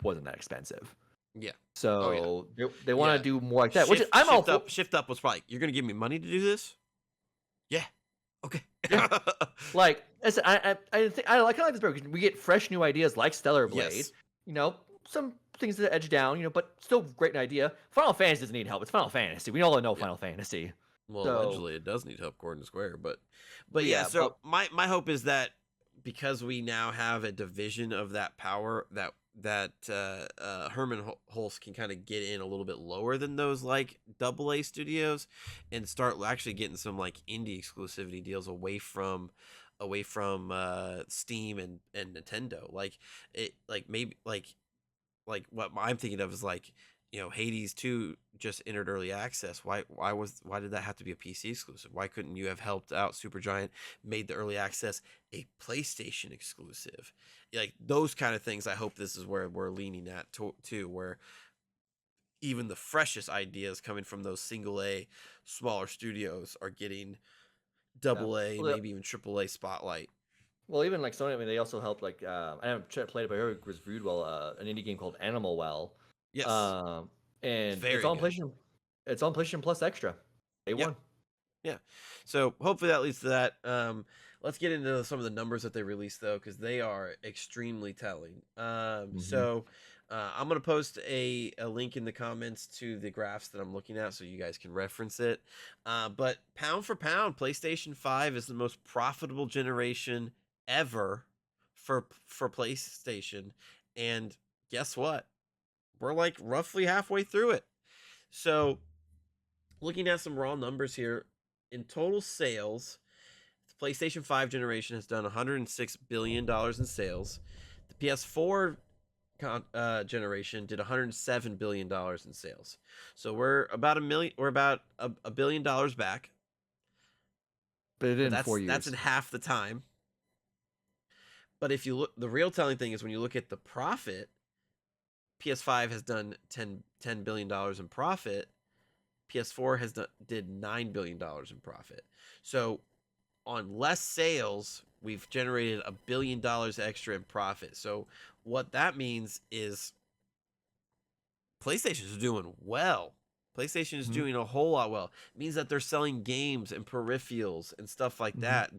wasn't that expensive. Yeah. So they want to do more like that. Which I'm all for. Shift Up was probably, you're going to give me money to do this? Yeah. Okay. Yeah. Like I said, I think I like this better because we get fresh new ideas like Stellar Blade. Yes. You know, some things that edge down, but still great idea. Final Fantasy doesn't need help. It's Final Fantasy. We all know Final Fantasy. Well, eventually it does need help according to Square, but yeah. So my hope is that because we now have a division of that power that Herman Hulse can kind of get in a little bit lower than those like AA studios, and start actually getting some like indie exclusivity deals away from Steam and Nintendo. Like it, like maybe like what I'm thinking of is like, Hades 2 just entered early access. Why did that have to be a PC exclusive? Why couldn't you have helped out Supergiant, made the early access a PlayStation exclusive? Like those kind of things. I hope this is where we're leaning at too, where even the freshest ideas coming from those single A smaller studios are getting Yeah. double A, Well, maybe even triple A spotlight. well, even like Sony, I mean, they also helped like I haven't played it, but I heard it was reviewed well. An indie game called Animal Well, Yes, um, it's and it's very on good. PlayStation. It's on PlayStation Plus Extra, day Yeah. one. Yeah. So hopefully that leads to that. Let's get into some of the numbers that they released though, because they are extremely telling. Mm-hmm. So I'm gonna post a link in the comments to the graphs that I'm looking at, so you guys can reference it. But pound for pound, PlayStation 5 is the most profitable generation ever for PlayStation, and guess what? We're like roughly halfway through it. So looking at some raw numbers here, in total sales, the PlayStation 5 generation has done $106 billion in sales. The PS4 generation did $107 billion in sales. So we're about a billion dollars back, But it did but in four that's in years. half the time. But if you look, the real telling thing is when you look at the profit, PS5 has done $10 billion in profit. PS4 did $9 billion in profit. So on less sales, we've generated $1 billion extra in profit. So what that means is PlayStation is doing well. PlayStation is Mm-hmm. doing a whole lot well. It means that they're selling games and peripherals and stuff like Mm-hmm. that.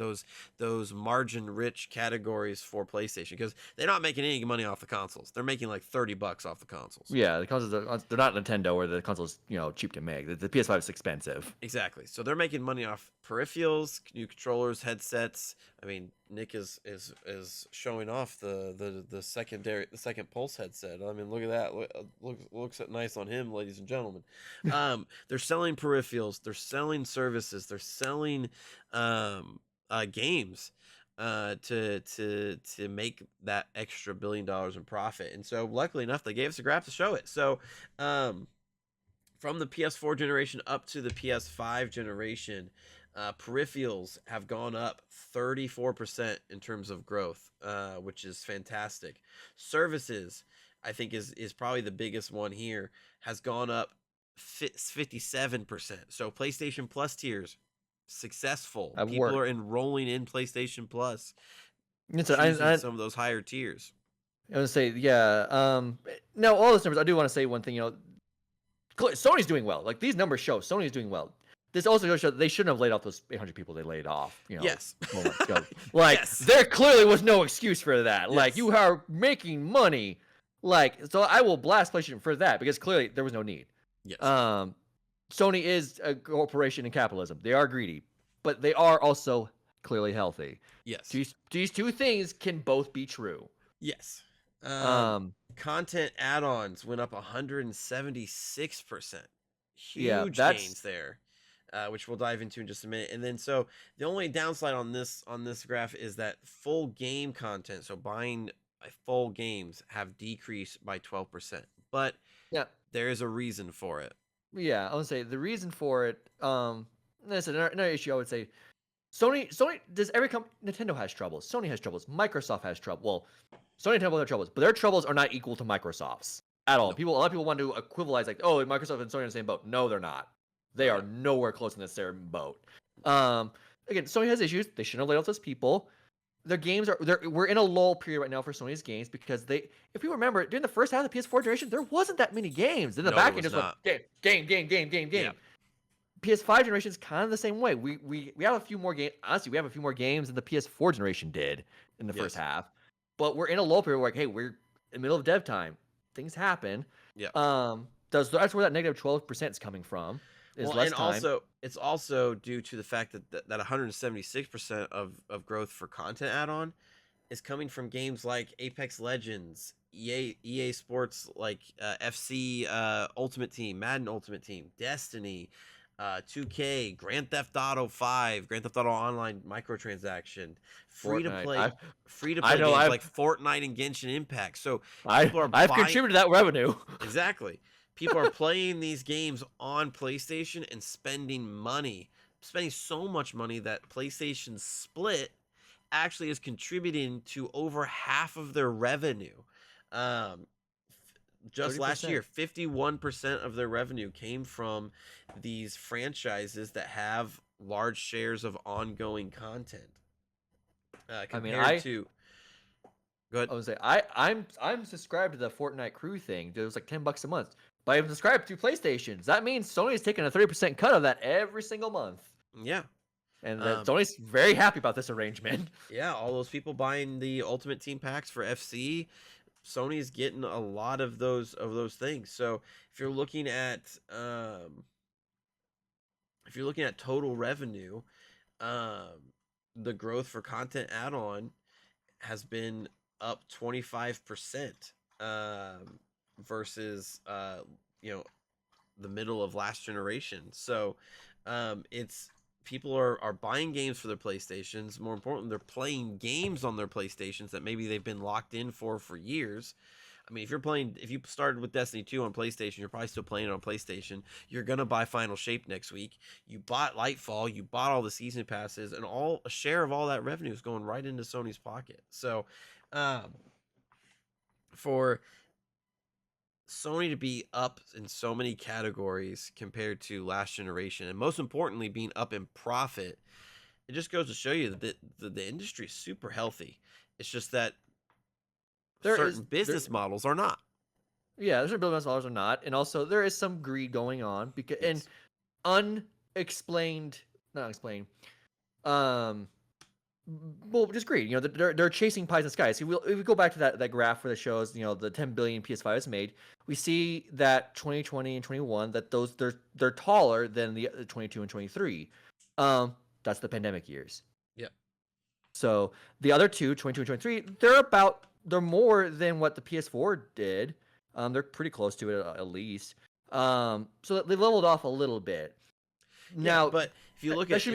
Those margin rich categories for PlayStation, because they're not making any money off the consoles. They're making like $30 off the consoles. Yeah, the consoles they're not Nintendo where the console's cheap to make. The PS5 is expensive. Exactly. So they're making money off peripherals, new controllers, headsets. I mean, Nick is showing off the second Pulse headset. I mean, look at that. Looks nice on him, ladies and gentlemen. They're selling peripherals. They're selling services. They're selling games to make that extra $1 billion in profit. And so, luckily enough, they gave us a graph to show it. So, from the PS4 generation up to the PS5 generation, peripherals have gone up 34% in terms of growth, which is fantastic. Services, I think, is probably the biggest one here, has gone up 57%. So PlayStation Plus tiers, successful. I've People are worked. enrolling in PlayStation Plus, It's choosing some of those higher tiers. I would say, yeah. Now, all those numbers, I do want to say one thing. Sony's doing well. Like these numbers show Sony's doing well. This also goes to show that they shouldn't have laid off those 800 people they laid off. Yes. Moments ago. Like Yes. there clearly was no excuse for that. Like Yes. you are making money. Like so, I will blast PlayStation for that because clearly there was no need. Yes. Sony is a corporation in capitalism. They are greedy, but they are also clearly healthy. Yes. These two things can both be true. Yes. Content add-ons went up 176%. Yeah, Huge that's gains there, which we'll dive into in just a minute. And then, so the only downside on this graph is that full game content, so buying full games, have decreased by 12%. But yeah, there is a reason for it. yeah. I would say the reason for it. That's another issue. I would say Sony does every company. Nintendo has troubles. Sony has troubles. Microsoft has trouble. Well, Sony and Nintendo have troubles, but their troubles are not equal to Microsoft's at all. No. A lot of people want to equivalize like, oh, Microsoft and Sony are in the same boat. No, they're not. They are nowhere close in the same boat. Again, Sony has issues. They shouldn't have laid off those people. Their games we're in a lull period right now for Sony's games because if you remember, during the first half of the PS4 generation, there wasn't that many games. In the back end, just went game. Yeah. PS5 generation is kind of the same way. We have a few more games. Honestly, we have a few more games than the PS4 generation did in the first half. But we're in a lull period where, like, hey, we're in the middle of dev time. Things happen. Yeah. That's where that negative 12% is coming from. Also, it's also due to the fact that 176% of growth for content add-on is coming from games like Apex Legends, EA Sports, like FC Ultimate Team, Madden Ultimate Team, Destiny, 2K, Grand Theft Auto 5, Grand Theft Auto Online microtransaction, free to Fortnite. play free to I play know games like Fortnite and Genshin Impact. So people are I've buying contributed that revenue. exactly. People are playing these games on PlayStation and spending so much money that PlayStation Split actually is contributing to over half of their revenue. Um, just last 30%. year, 51% of their revenue came from these franchises that have large shares of ongoing content. I mean, Compared to, go ahead. I would say I'm subscribed to the Fortnite crew thing. It was like $10 a month. But I'm subscribed to PlayStations. That means Sony's taking a 30% cut of that every single month. Yeah. And Um, Sony's very happy about this arrangement. yeah, all those people buying the Ultimate Team packs for FC, Sony's getting a lot of those things. So if you're looking at total revenue, um, the growth for content add-on has been up 25% versus you know the middle of last generation. So it's people are buying games for their PlayStations. More importantly, they're playing games on their PlayStations that maybe they've been locked in for years. I mean, if you started with Destiny 2 on PlayStation, you're probably still playing it on PlayStation. You're gonna buy Final Shape next week. You bought Lightfall, you bought all the season passes, and a share of all that revenue is going right into Sony's pocket. So, um, for Sony to be up in so many categories compared to last generation, and most importantly, being up in profit, it just goes to show you that the industry is super healthy. It's just that certain business models are not. Yeah, there's a billion dollars or not, and also there is some greed going on because and unexplained, not explained, um, well, just greed. You know, they're chasing pies in the sky. See, if we go back to that graph where it shows, you know, the 10 billion PS5 is made, we see that 2020 and 21 that those they're taller than the 22 and 23. That's the pandemic years. Yeah. So the other two, 22 and 23, they're more than what the PS4 did. They're pretty close to it at least. So they leveled off a little bit. Now, yeah, but if you look at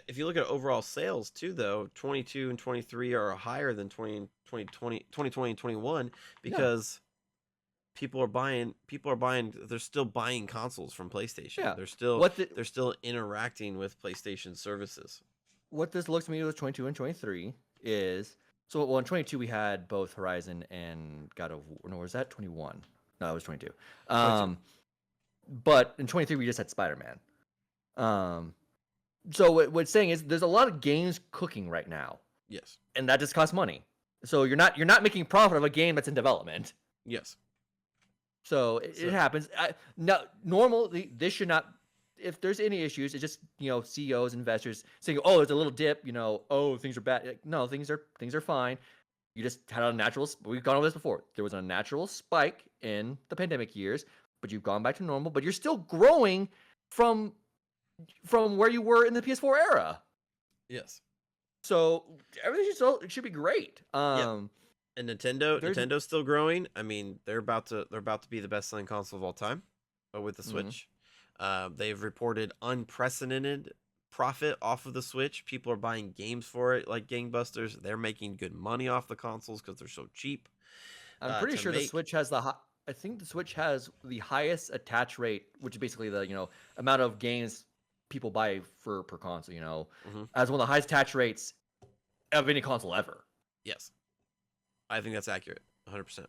if you look at overall sales too, though, 22 and 23 are higher than 2020 and 21 because people are buying they're still buying consoles from PlayStation. Yeah. They're still interacting with PlayStation services. What this looks to me with 22 and 23 is so. Well, in 22 we had both Horizon and God of War. No, was that 21? No, it was 22. 22. But in 23 we just had Spider-Man. So what it's saying is there's a lot of games cooking right now. Yes. And that just costs money. So you're not making profit of a game that's in development. Yes. So it happens. Normally this should not. If there's any issues, it's just, you know, CEOs, investors saying, "Oh, there's a little dip." You know, "Oh, things are bad." Like, no, things are fine. You just had a natural. We've gone over this before. There was a natural spike in the pandemic years, but you've gone back to normal. But you're still growing from where you were in the PS4 era. Yes. So everything should be great. And Nintendo's still growing. I mean, they're about to be the best selling console of all time, with the Switch. They've reported unprecedented profit off of the Switch. People are buying games for it like gangbusters. They're making good money off the consoles because they're so cheap. I'm pretty sure the Switch has I think the Switch has the highest attach rate, which is basically the, you know, amount of games people buy per console. You know, as one of the highest attach rates of any console ever. Yes, I think that's accurate, 100%.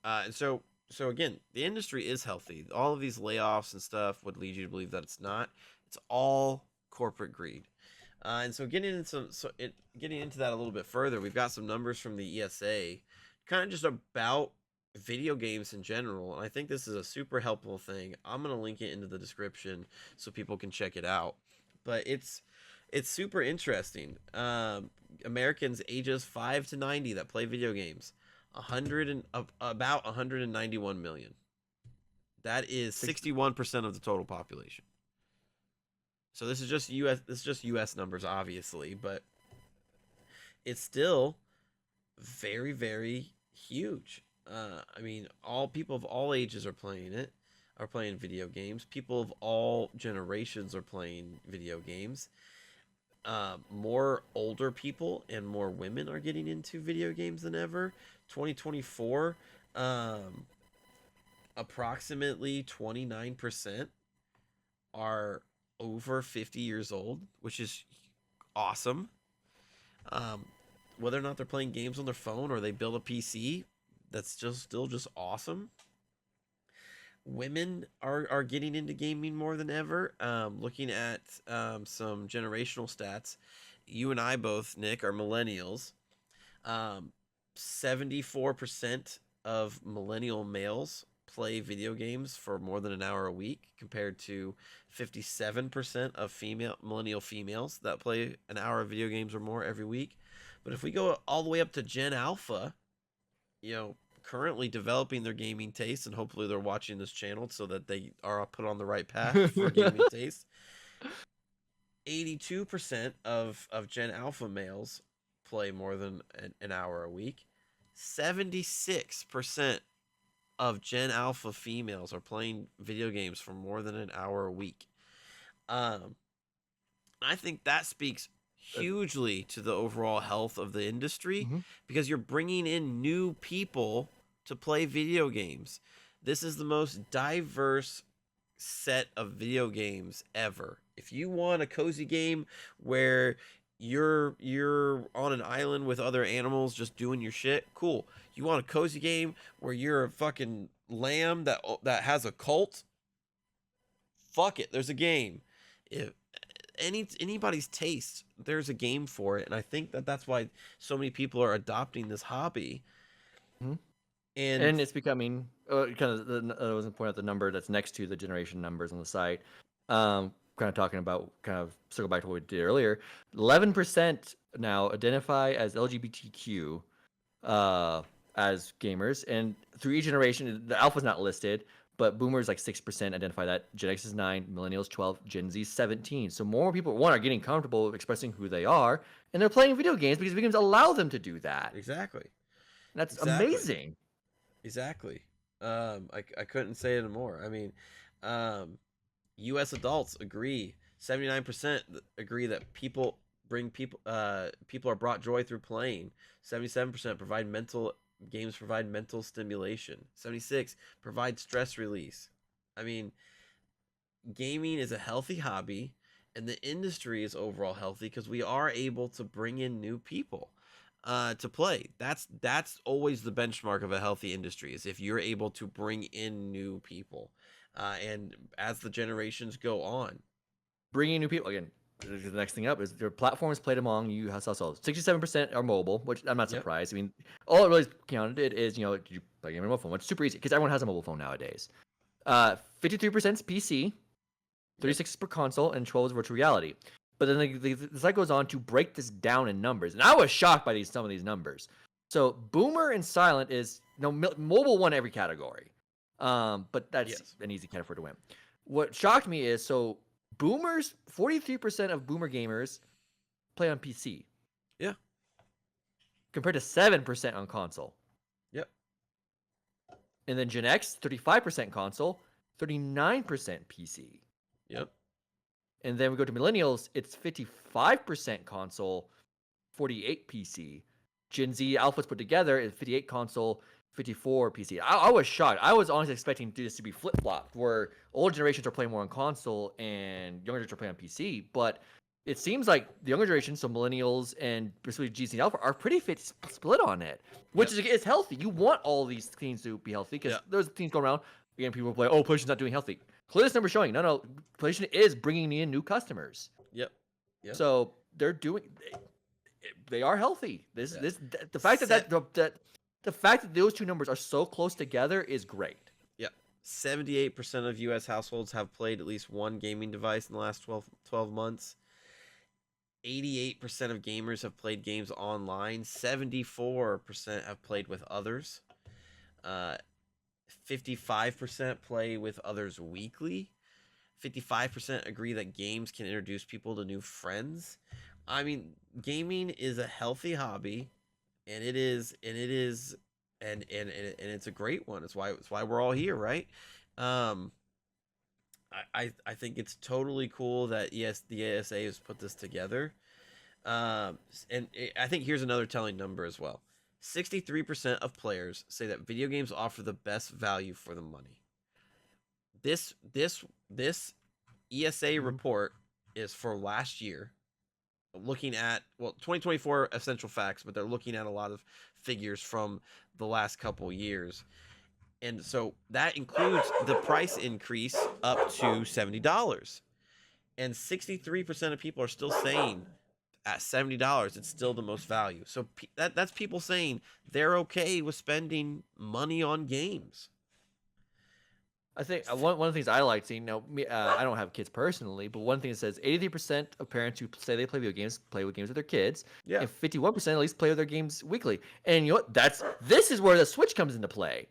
And so again, the industry is healthy. All of these layoffs and stuff would lead you to believe that it's not. It's all corporate greed. And so getting into that a little bit further, we've got some numbers from the ESA, kind of just about video games in general. And I think this is a super helpful thing. I'm gonna link it into the description so people can check it out. But it's super interesting. Americans ages 5 to 90 that play video games, about 191 million. That is 61% of the total population. So this is just US numbers, obviously, but it's still very, very huge. I mean, all people of all ages are playing it, are playing video games. People of all generations are playing video games. More older people and more women are getting into video games than ever. 2024, um, approximately 29% are over 50 years old, which is awesome. Um, Whether or not they're playing games on their phone or they build a PC, that's just still just awesome. Women are getting into gaming more than ever. Looking at some generational stats, you and I both, Nick, are millennials. Um, 74% of millennial males play video games for more than an hour a week, compared to 57% of millennial females that play an hour of video games or more every week. But if we go all the way up to Gen Alpha, currently developing their gaming taste, and hopefully they're watching this channel so that they are put on the right path for gaming taste. 82% of Gen Alpha males play more than an hour a week. 76% of Gen Alpha females are playing video games for more than an hour a week. I think that speaks hugely to the overall health of the industry, because you're bringing in new people to play video games. This is the most diverse set of video games ever. If you want a cozy game where you're on an island with other animals just doing your shit, cool. You want a cozy game where you're a fucking lamb that has a cult, fuck it, there's a game. If anybody's taste, there's a game for it, and I think that's why so many people are adopting this hobby. And it's becoming kind of. I was going to point out the number that's next to the generation numbers on the site. Kind of talking about, kind of circle back to what we did earlier. 11% now identify as LGBTQ as gamers, and through each generation, the alpha's not listed, but boomers like 6% identify that. Gen X is 9, millennials 12, Gen Z 17. So more people are getting comfortable expressing who they are, and they're playing video games because video games allow them to do that. Exactly. That's amazing. Exactly. I couldn't say it more. I mean, U.S. adults agree. 79% agree that people are brought joy through playing. 77% games provide mental stimulation. 76 provide stress release. I mean, gaming is a healthy hobby, and the industry is overall healthy because we are able to bring in new people to play. That's always the benchmark of a healthy industry, is if you're able to bring in new people. And as the generations go on, bringing new people again. The next thing up is their platforms played among you households. 67% are mobile, which I'm not surprised. I mean, all it really counted is, did you play a mobile phone? Which is super easy because everyone has a mobile phone nowadays. 53% is PC, 36 is per console, and 12 is virtual reality. But then the site goes on to break this down in numbers, and I was shocked by some of these numbers. So boomer and silent is mobile won every category, but that's an easy category to win. What shocked me is boomers, 43% of boomer gamers play on PC. Yeah. Compared to 7% on console. Yep. And then Gen X, 35% console, 39% PC. Yep. And then we go to millennials, it's 55% console, 48 PC. Gen Z alphas put together is 58 console, 54 PC. I was shocked. I was honestly expecting this to be flip-flopped, where older generations are playing more on console and younger generations are playing on PC. But it seems like the younger generation, so millennials and especially Gen Z alpha, are pretty split on it, which is healthy. You want all these teams to be healthy because there's teams going around. Again, people play, PlayStation's not doing healthy. Clearly, this number showing, no, PlayStation is bringing in new customers. Yep. So they're doing, they are healthy. The fact the fact that those two numbers are so close together is great. Yeah. 78% of U.S. households have played at least one gaming device in the last 12 months. 88% of gamers have played games online. 74% have played with others. 55% play with others weekly. 55% agree that games can introduce people to new friends. I mean, gaming is a healthy hobby, and it's a great one. It's why we're all here, right? Um, I think it's totally cool that the ESA has put this together. I think here's another telling number as well. 63% of players say that video games offer the best value for the money. This ESA report is for last year, looking at 2024 essential facts, but they're looking at a lot of figures from the last couple years. And so that includes the price increase up to $70. And 63% of people are still saying at $70 it's still the most value. So that's people saying they're okay with spending money on games. I think one of the things I like seeing, I don't have kids personally, but one thing that says 83% of parents who say they play video games play with games with their kids, and 51% at least play with their games weekly. And you know what? This is where the Switch comes into play.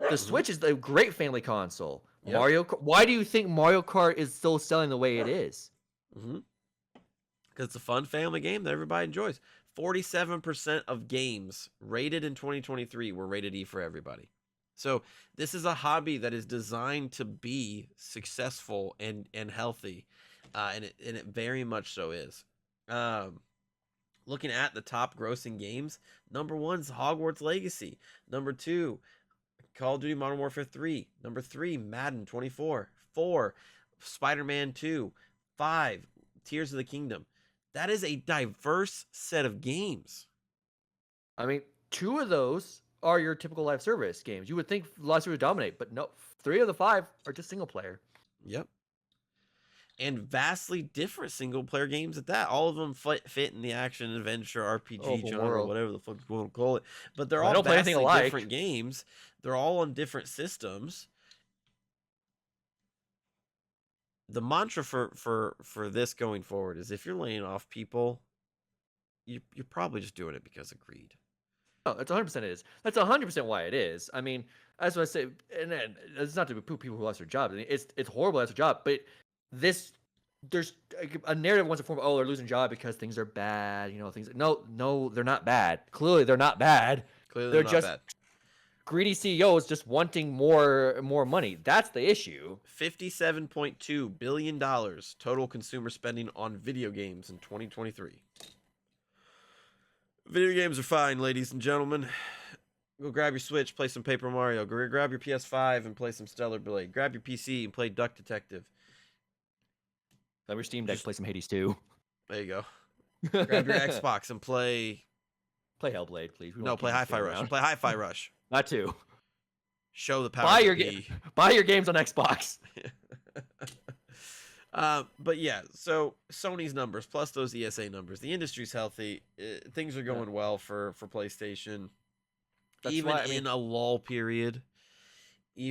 The Switch is a great family console. Yep. Why do you think Mario Kart is still selling the way it is? Because it's a fun family game that everybody enjoys. 47% of games rated in 2023 were rated E for everybody. So this is a hobby that is designed to be successful and healthy, and it very much so is. Looking at the top grossing games, number 1's Hogwarts Legacy. Number 2, Call of Duty Modern Warfare 3. Number 3, Madden 24. 4, Spider-Man 2. 5, Tears of the Kingdom. That is a diverse set of games. I mean, 2 of those are your typical live service games. You would think live service would dominate, but no, 3 of the 5 are just single player. Yep. And vastly different single player games at that. All of them fit in the action adventure RPG genre, whatever the fuck you want to call it. But they're all vastly different games. They're all on different systems. The mantra for this going forward is if you're laying off people, you're probably just doing it because of greed. Oh, that's 100% it is. That's 100% why it is. I mean, as I say, and it's not to poo people who lost their jobs. I mean, it's horrible to lose their job, but there's a narrative wants to form. Oh, they're losing job because things are bad. Things. No, they're not bad. Clearly, they're not bad. They're just bad. Greedy CEOs just wanting more money. That's the issue. $57.2 billion total consumer spending on video games in 2023. Video games are fine, ladies and gentlemen. Go grab your Switch, play some Paper Mario. Go grab your PS5 and play some Stellar Blade. Grab your PC and play Duck Detective. Grab your Steam Deck, play some Hades 2. There you go. Grab your Xbox and play Hellblade, please. Play Hi-Fi Rush. Play Hi-Fi Rush. Not 2. Show the power. Buy your games on Xbox. But yeah, so Sony's numbers plus those ESA numbers, the industry's healthy. Things are going well for PlayStation. Even in a lull period, we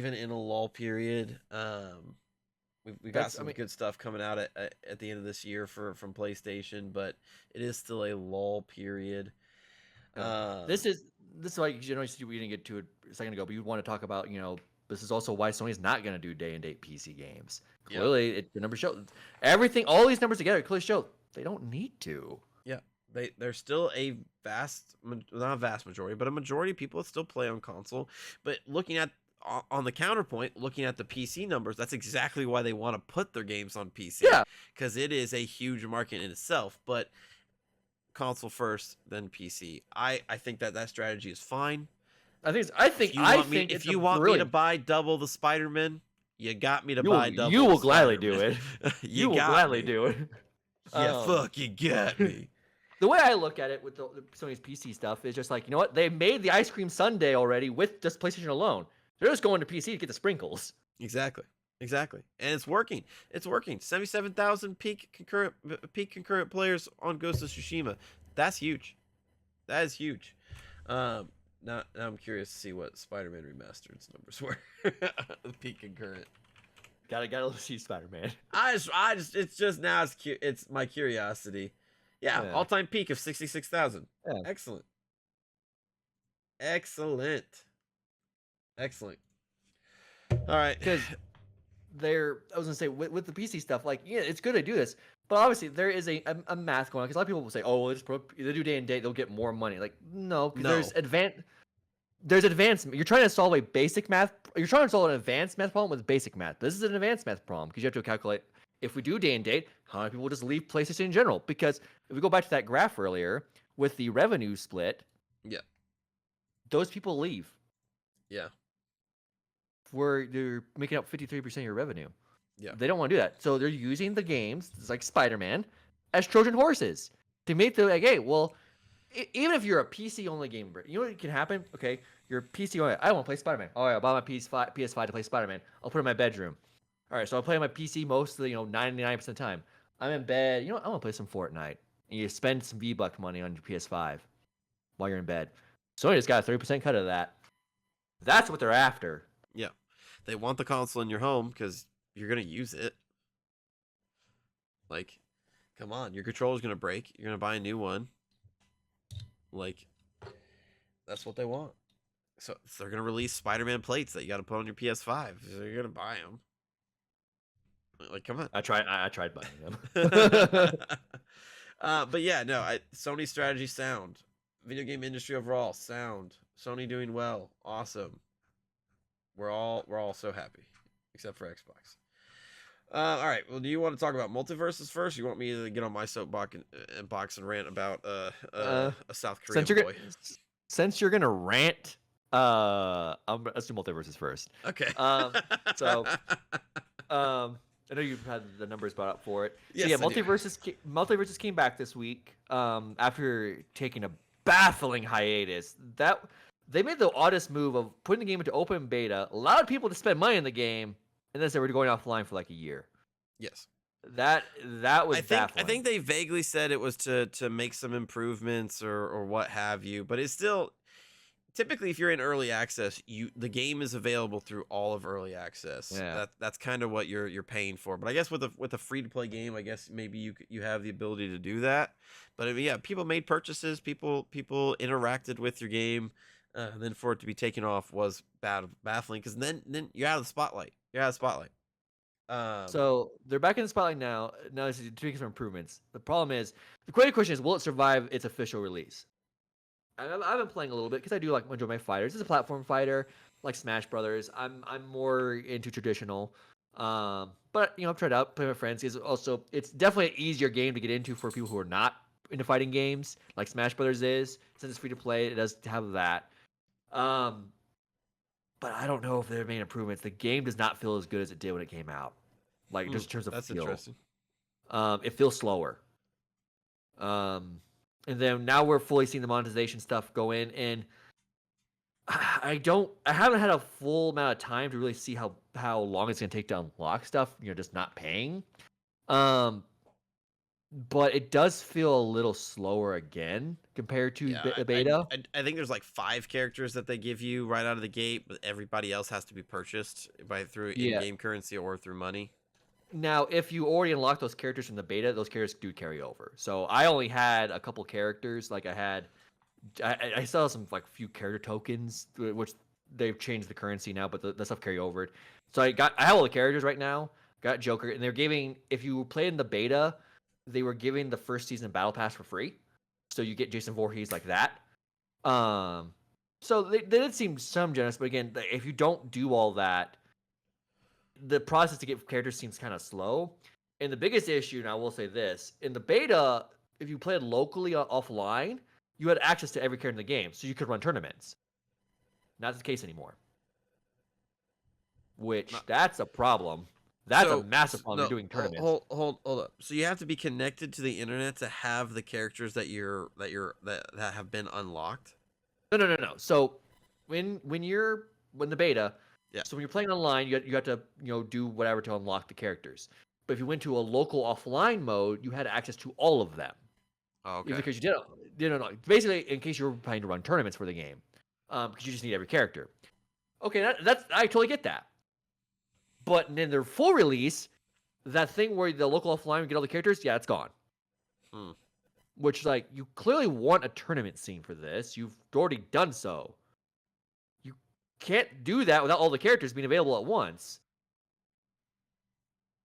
got some good stuff coming out at the end of this year from PlayStation, but it is still a lull period. This is why we didn't get to it a second ago, but you want to talk about this is also why Sony's not going to do day and date PC games. Clearly, the numbers show everything. All these numbers together clearly show they don't need to. Yeah, they're still a not a vast majority, but a majority of people still play on console. But looking at on the counterpoint, looking at the PC numbers, that's exactly why they want to put their games on PC. Yeah, because it is a huge market in itself. But console first, then PC. I think that strategy is fine. If you want me to buy double the Spider-Man, you got me to buy double. You will gladly do it. You will gladly do it. Yeah, fuck, you got me. The way I look at it with the Sony's PC stuff is just like, you know what? They made the ice cream sundae already with just PlayStation alone. They're just going to PC to get the sprinkles. Exactly. And it's working. 77,000 peak concurrent players on Ghost of Tsushima. That's huge. That is huge. Now I'm curious to see what Spider-Man Remastered's numbers were. The peak concurrent. Gotta see Spider-Man. It's my curiosity. Yeah. All-time peak of 66,000. Yeah. Excellent. All right. Because I was gonna say with the PC stuff, like, yeah, it's good to do this, But obviously, there is a math going on because a lot of people will say, "Oh, well, they do day and date, they'll get more money." Like, no, because No. there's advanced. You're trying to solve a basic math. You're trying to solve an advanced math problem with basic math. This is an advanced math problem because you have to calculate if we do day and date, how many people will just leave PlayStation in general? Because if we go back to that graph earlier with the revenue split, Yeah. those people leave Yeah. where they're making up 53% of your revenue. Yeah. They don't want to do that. So they're using the games, it's like Spider-Man, as Trojan horses to make the like, hey, well, even if you're a PC only gamer, you know what can happen? Okay, you're PC only. I want to play Spider-Man. Oh, yeah, I'll buy my PS5 to play Spider-Man. I'll put it in my bedroom. All right, so I'll play on my PC mostly, 99% of the time. I'm in bed. You know what? I want to play some Fortnite. And you spend some V-Buck money on your PS5 while you're in bed. Sony just got a 30% cut of that. That's what they're after. Yeah. They want the console in your home because you're gonna use it. Like, come on, your controller's gonna break. You're gonna buy a new one. Like, that's what they want. So they're gonna release Spider-Man plates that you got to put on your PS5. So you're gonna buy them. Like, come on. I tried buying them. But yeah, no. Sony's strategy sound. Video game industry overall sound. Sony doing well. Awesome. We're all so happy, except for Xbox. All right. Well, do you want to talk about Multiversus first? You want me to get on my soapbox and rant about a South Korean boy? Since you're gonna rant, let's do Multiversus first. Okay. I know you've had the numbers brought up for it. Yes, so yeah, I do. Multiversus came back this week after taking a baffling hiatus. That they made the oddest move of putting the game into open beta, allowed people to spend money in the game, and then said we're going offline for like a year. Yes. That was baffling. I think they vaguely said it was to make some improvements or what have you, but it's still typically if you're in early access, the game is available through all of early access. Yeah. That's kind of what you're paying for. But I guess with a free to play game, I guess maybe you have the ability to do that. But I mean, yeah, people made purchases, people interacted with your game. Then for it to be taken off was baffling because then you're out of the spotlight. You're out of the spotlight. So they're back in the spotlight now. Now this is making some improvements. The problem is, the great question is, will it survive its official release? I've been playing a little bit because I do like enjoy my fighters. It's a platform fighter, like Smash Brothers. I'm more into traditional, but I've tried out playing with friends. It's definitely an easier game to get into for people who are not into fighting games, like Smash Brothers is. Since it's free to play, it does have that. But I don't know if they've made improvements. The game does not feel as good as it did when it came out. Like just in terms of that's feel. interesting. It feels slower. And then now we're fully seeing the monetization stuff go in, and I haven't had a full amount of time to really see how long it's gonna take to unlock stuff. Just not paying. But it does feel a little slower again compared to beta. I think there's like 5 characters that they give you right out of the gate, but everybody else has to be purchased through in-game currency or through money. Now, if you already unlock those characters from the beta, those characters do carry over. So I only had a couple characters. Like I saw some like few character tokens, which they've changed the currency now, but the stuff carry over. So I have all the characters right now. Got Joker, and they're giving, if you play in the beta, they were giving the first season battle pass for free. So you get Jason Voorhees like that. So they did seem some generous, but again, if you don't do all that, the process to get characters seems kind of slow. And the biggest issue, and I will say this, in the beta, if you played locally offline, you had access to every character in the game, so you could run tournaments. Not the case anymore. That's a problem. That's a massive problem. You're doing tournaments. Hold up. So you have to be connected to the internet to have the characters that have been unlocked. No. So when the beta, yeah. So when you're playing online, you have to do whatever to unlock the characters. But if you went to a local offline mode, you had access to all of them. Oh, okay. Because you didn't. Basically, in case you're planning to run tournaments for the game, because you just need every character. Okay, that's I totally get that. But in their full release, that thing where the local offline would get all the characters, yeah, it's gone. Which, like, you clearly want a tournament scene for this. You've already done so. You can't do that without all the characters being available at once.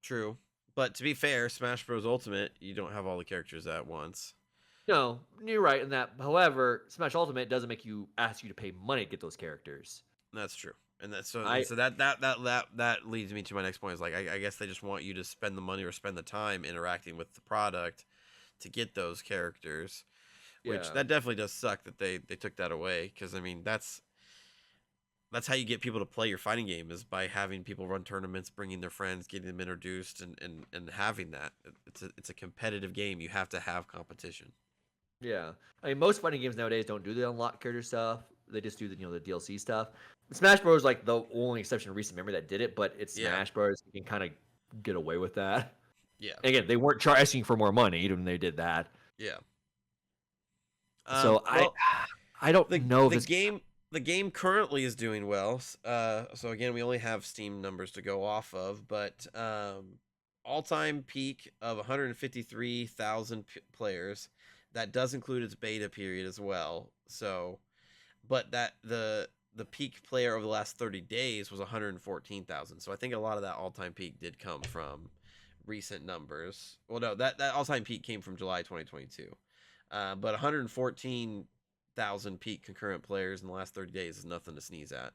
True. But to be fair, Smash Bros. Ultimate, you don't have all the characters at once. No, you're right in that. However, Smash Ultimate doesn't make you ask you to pay money to get those characters. That's true. And that's so and I so that leads me to my next point is like I guess they just want you to spend the money or spend the time interacting with the product to get those characters, which yeah. that definitely does suck that they took that away because I mean that's how you get people to play your fighting game is by having people run tournaments, bringing their friends, getting them introduced, and having that. It's a competitive game. You have to have competition. Yeah, I mean, most fighting games nowadays don't do the unlock character stuff. They just do the DLC stuff. Smash Bros. Is like the only exception in recent memory that did it, but it's Yeah, Smash Bros. You can kind of get away with that. yeah, Again, they weren't asking for more money even when they did that. yeah. So Well, I don't the know if the this. game the game currently is doing well. So again, we only have Steam numbers to go off of, but all-time peak of 153,000 players. That does include its beta period as well. So, but that the peak player over the last 30 days was 114,000. So I think a lot of that all-time peak did come from recent numbers. Well, no, that all-time peak came from July 2022. But 114,000 peak concurrent players in the last 30 days is nothing to sneeze at.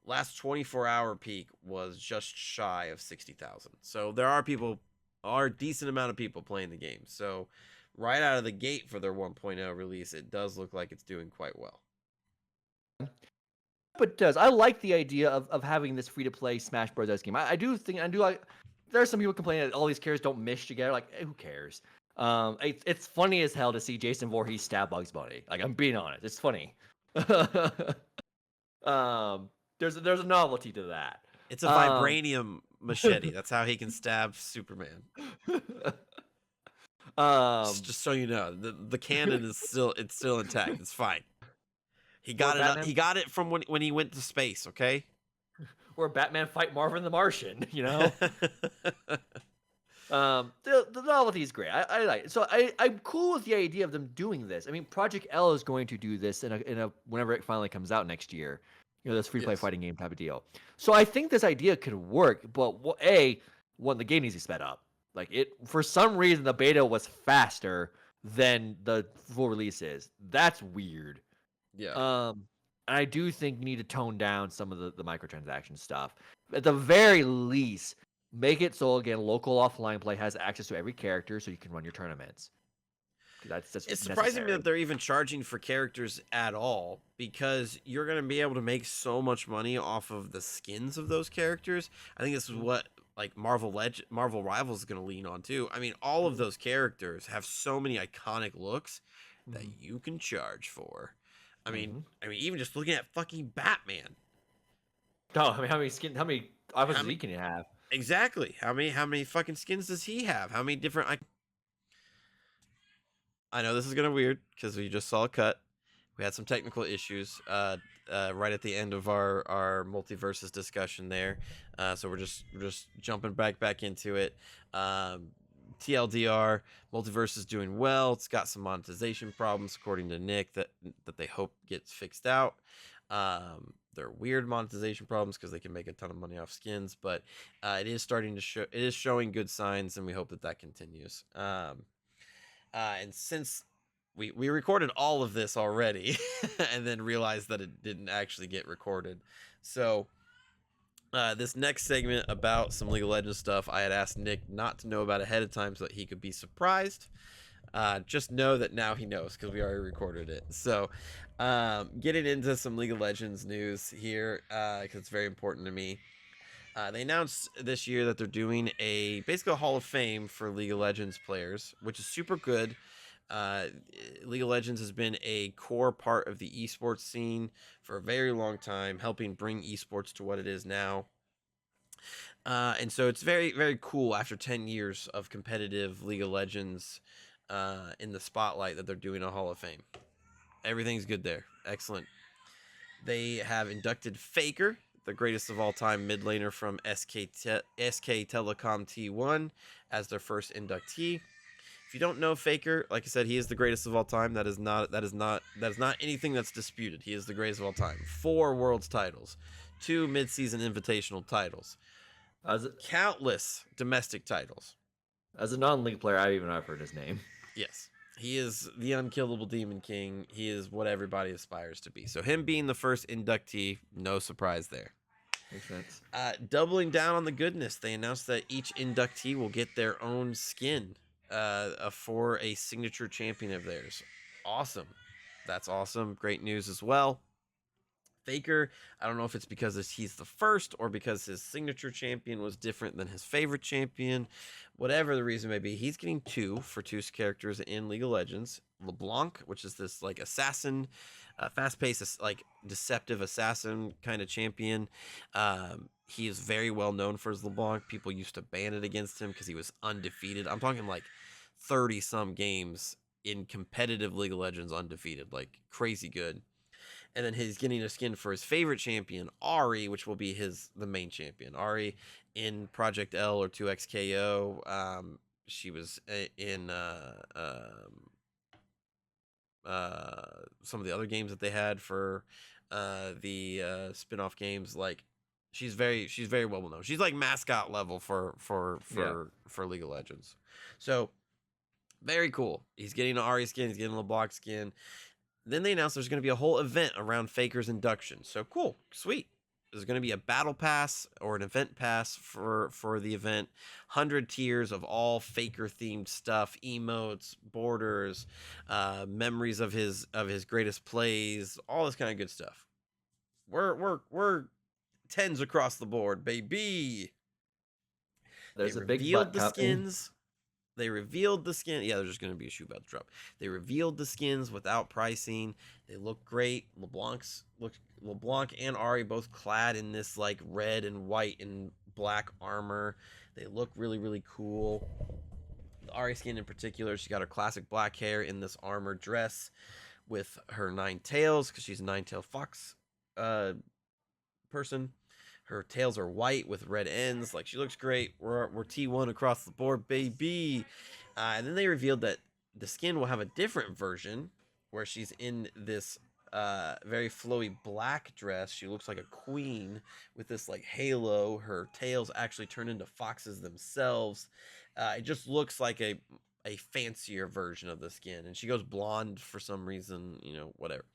Last 24-hour peak was just shy of 60,000. So there are a decent amount of people playing the game. So right out of the gate for their 1.0 release, it does look like it's doing quite well. But it does. I like the idea of having this free to play Smash Bros. Game. I do like. There are some people complaining that all these characters don't mesh together. Like, who cares? It's funny as hell to see Jason Voorhees stab Bugs Bunny. Like, I'm being honest, it's funny. There's a novelty to that. It's a vibranium machete. That's how he can stab Superman. Just so you know, the canon is still intact. It's fine. He got it. He got it from when he went to space. Okay. Or Batman fight Marvin the Martian. You know. The novelty is great. I like it. So I'm cool with the idea of them doing this. I mean, Project L is going to do this in a whenever it finally comes out next year. This free to play fighting game type of deal. So I think this idea could work, but the game needs to be sped up. Like for some reason the beta was faster than the full release is. That's weird. Yeah. I do think you need to tone down some of the microtransaction stuff. At the very least, make it so again local offline play has access to every character, so you can run your tournaments. It's surprising me that they're even charging for characters at all because you're going to be able to make so much money off of the skins of those characters. I think this is what like Marvel Rivals is going to lean on too. I mean, all of those characters have so many iconic looks that you can charge for. I mean, even just looking at fucking Batman. Oh, I mean, how many items can you have? Exactly. How many fucking skins does he have? How many different? I know this is gonna weird because we just saw a cut. We had some technical issues right at the end of our Multiversus discussion there. So we're just jumping back into it. TLDR, Multiverse is doing well. It's got some monetization problems, according to Nick, that they hope gets fixed out. They're weird monetization problems because they can make a ton of money off skins, but it is starting to show. It is showing good signs, and we hope that continues. And since we recorded all of this already, and then realized that it didn't actually get recorded, so. This next segment about some League of Legends stuff, I had asked Nick not to know about ahead of time so that he could be surprised. Just know that now he knows because we already recorded it. So, getting into some League of Legends news here because it's very important to me. They announced this year that they're doing basically a Hall of Fame for League of Legends players, which is super good. League of Legends has been a core part of the esports scene for a very long time, helping bring esports to what it is now. And so it's very, very cool after 10 years of competitive League of Legends in the spotlight that they're doing a Hall of Fame. Everything's good there. Excellent. They have inducted Faker, the greatest of all time mid laner from SK Telecom T1, as their first inductee. If you don't know Faker, like I said, he is the greatest of all time. That is not anything that's disputed. He is the greatest of all time. 4 Worlds titles, 2 mid-season invitational titles, countless domestic titles. As a non-league player, I've heard his name. Yes. He is the unkillable Demon King. He is what everybody aspires to be. So him being the first inductee, no surprise there. Makes sense. Doubling down on the goodness, they announced that each inductee will get their own skin for a signature champion of theirs. Awesome. That's awesome. Great news as well. Faker, I don't know if it's because he's the first or because his signature champion was different than his favorite champion. Whatever the reason may be, he's getting two for two characters in League of Legends. LeBlanc, which is this like assassin, fast-paced, like deceptive assassin kind of champion. He is very well known for his LeBlanc. People used to ban it against him because he was undefeated. I'm talking like 30 some games in competitive League of Legends undefeated, like crazy good. And then he's getting a skin for his favorite champion, Ari, which will be the main champion. Ari in Project L or 2XKO. She was in some of the other games that they had for the spin-off games. Like she's very well known. She's like mascot level for League of Legends. So very cool. He's getting an Ari skin. He's getting a LeBlanc skin. Then they announced there's going to be a whole event around Faker's induction. So cool, sweet. There's going to be a battle pass or an event pass for the event. 100 tiers of all Faker themed stuff, emotes, borders, memories of his greatest plays, all this kind of good stuff. We're tens across the board, baby. There's they a big revealed the cup. skins. They revealed the skin. Yeah, there's just going to be a shoe about to drop. They revealed the skins without pricing. They look great. LeBlanc and Ari both clad in this like red and white and black armor. They look really, really cool. The Ari skin in particular, she got her classic black hair in this armor dress with her 9 tails because she's a 9-tailed fox person. Her tails are white with red ends. Like she looks great. We're T1 across the board, baby. And then they revealed that the skin will have a different version where she's in this very flowy black dress. She looks like a queen with this like halo. Her tails actually turn into foxes themselves. It just looks like a fancier version of the skin. And she goes blonde for some reason, whatever.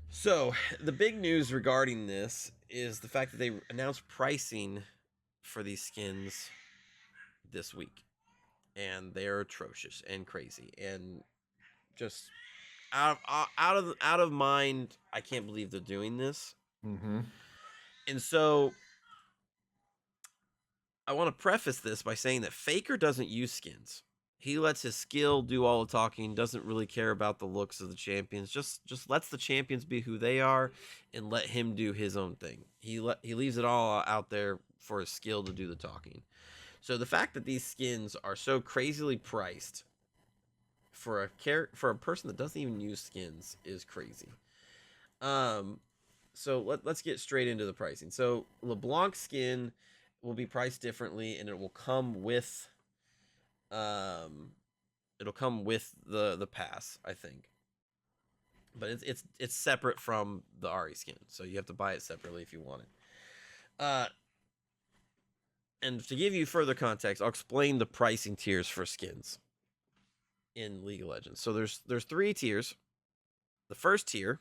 So, the big news regarding this is the fact that they announced pricing for these skins this week. And they're atrocious and crazy and just out of mind. I can't believe they're doing this. Mm-hmm. And so I want to preface this by saying that Faker doesn't use skins. He lets his skill do all the talking, doesn't really care about the looks of the champions, just lets the champions be who they are and let him do his own thing. He leaves it all out there for his skill to do the talking. So the fact that these skins are so crazily priced for a person that doesn't even use skins is crazy. So let's get straight into the pricing. So LeBlanc skin will be priced differently, and it will come with the pass, I think. But it's separate from the Ari skin, so you have to buy it separately if you want it. And to give you further context, I'll explain the pricing tiers for skins in League of Legends. So there's 3 tiers. The first tier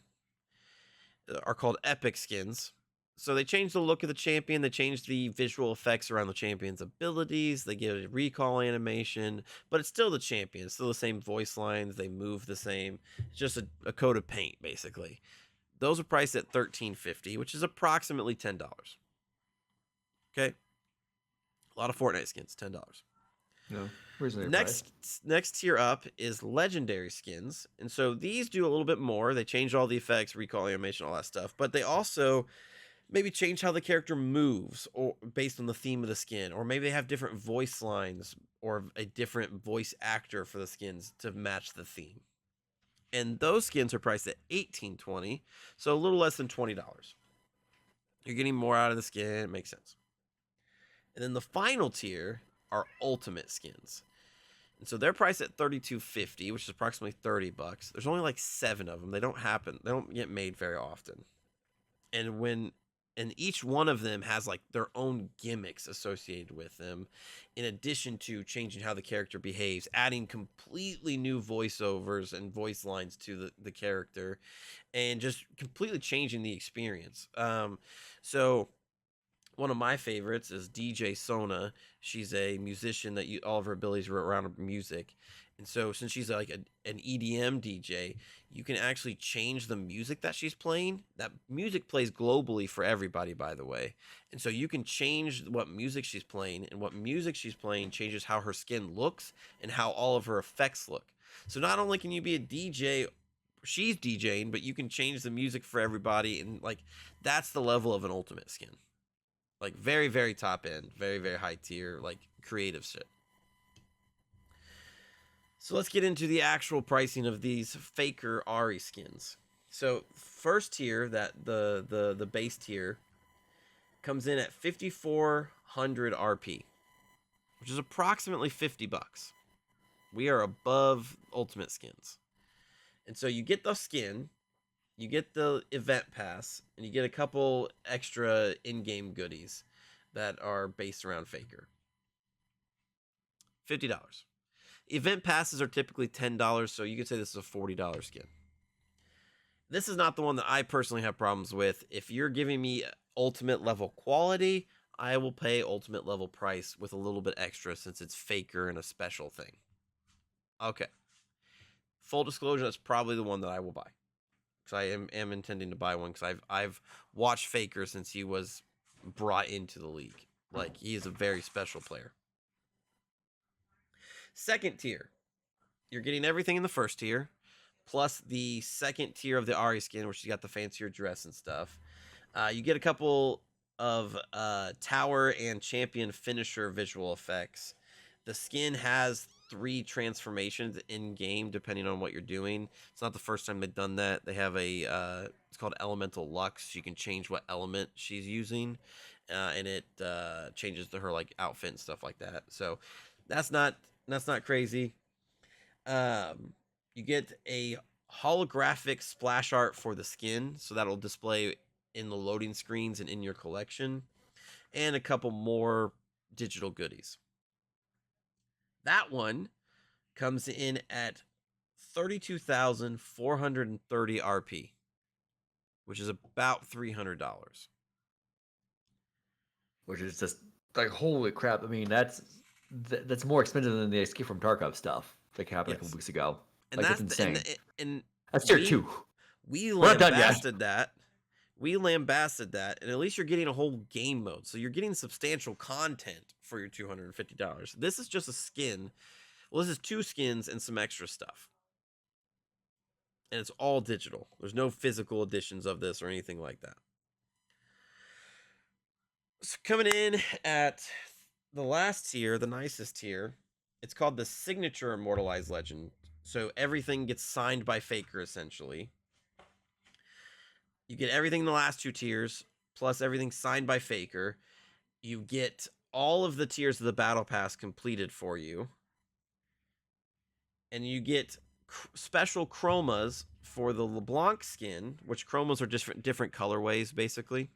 are called epic skins. So they changed the look of the champion. They changed the visual effects around the champion's abilities. They give it a recall animation, but it's still the champion. It's still the same voice lines. They move the same. It's just a coat of paint, basically. Those are priced at $13.50, which is approximately $10. Okay? A lot of Fortnite skins, $10. No, reasonably Next tier up is legendary skins. And so these do a little bit more. They change all the effects, recall animation, all that stuff. But they also maybe change how the character moves or based on the theme of the skin. Or maybe they have different voice lines or a different voice actor for the skins to match the theme. And those skins are priced at $18.20, so a little less than $20. You're getting more out of the skin. It makes sense. And then the final tier are ultimate skins. And so they're priced at $32.50, which is approximately $30. There's only like 7 of them. They don't get made very often. And when and each one of them has like their own gimmicks associated with them, in addition to changing how the character behaves, adding completely new voiceovers and voice lines to the character, and just completely changing the experience. So one of my favorites is DJ Sona. She's a musician that all of her abilities are around music. And so since she's like an EDM DJ, you can actually change the music that she's playing. That music plays globally for everybody, by the way. And so you can change what music she's playing, and what music she's playing changes how her skin looks and how all of her effects look. So not only can you be a DJ, she's DJing, but you can change the music for everybody, and like that's the level of an ultimate skin. Like very, very top end, very, very high tier, like creative shit. So let's get into the actual pricing of these faker Ari skins. So first tier, that the base tier, comes in at 5,400 RP, which is approximately $50. We are above ultimate skins. And so you get the skin, you get the event pass, and you get a couple extra in-game goodies that are based around faker. $50. Event passes are typically $10, so you could say this is a $40 skin. This is not the one that I personally have problems with. If you're giving me ultimate level quality, I will pay ultimate level price with a little bit extra since it's faker and a special thing. Okay. Full disclosure, that's probably the one that I will buy. Because I am intending to buy one, because I've watched Faker since he was brought into the league. Like, he is a very special player. Second tier, you're getting everything in the first tier, plus the second tier of the Ari skin, where she's got the fancier dress and stuff. You get a couple of tower and champion finisher visual effects. The skin has 3 transformations in game depending on what you're doing. It's not the first time they've done that. They have a it's called Elemental Lux. You can change what element she's using, and it changes to her like outfit and stuff like that. So that's not crazy. You get a holographic splash art for the skin, so that'll display in the loading screens and in your collection, and a couple more digital goodies. That one comes in at 32,430 RP, which is about $300. Which is just like, holy crap. I mean, that's more expensive than the Escape from Tarkov stuff that happened a couple weeks ago. And like, that's it's insane. And that's tier 2. We We're not done yet. lambasted that. We lambasted that, and at least you're getting a whole game mode. So you're getting substantial content for your $250. This is just a skin. Well, this is 2 skins and some extra stuff. And it's all digital. There's no physical editions of this or anything like that. So coming in at the last tier, the nicest tier, it's called the Signature Immortalized Legend. So everything gets signed by Faker, essentially. You get everything in the last 2 tiers, plus everything signed by Faker. You get all of the tiers of the Battle Pass completed for you. And you get special chromas for the LeBlanc skin, which chromas are different colorways, basically.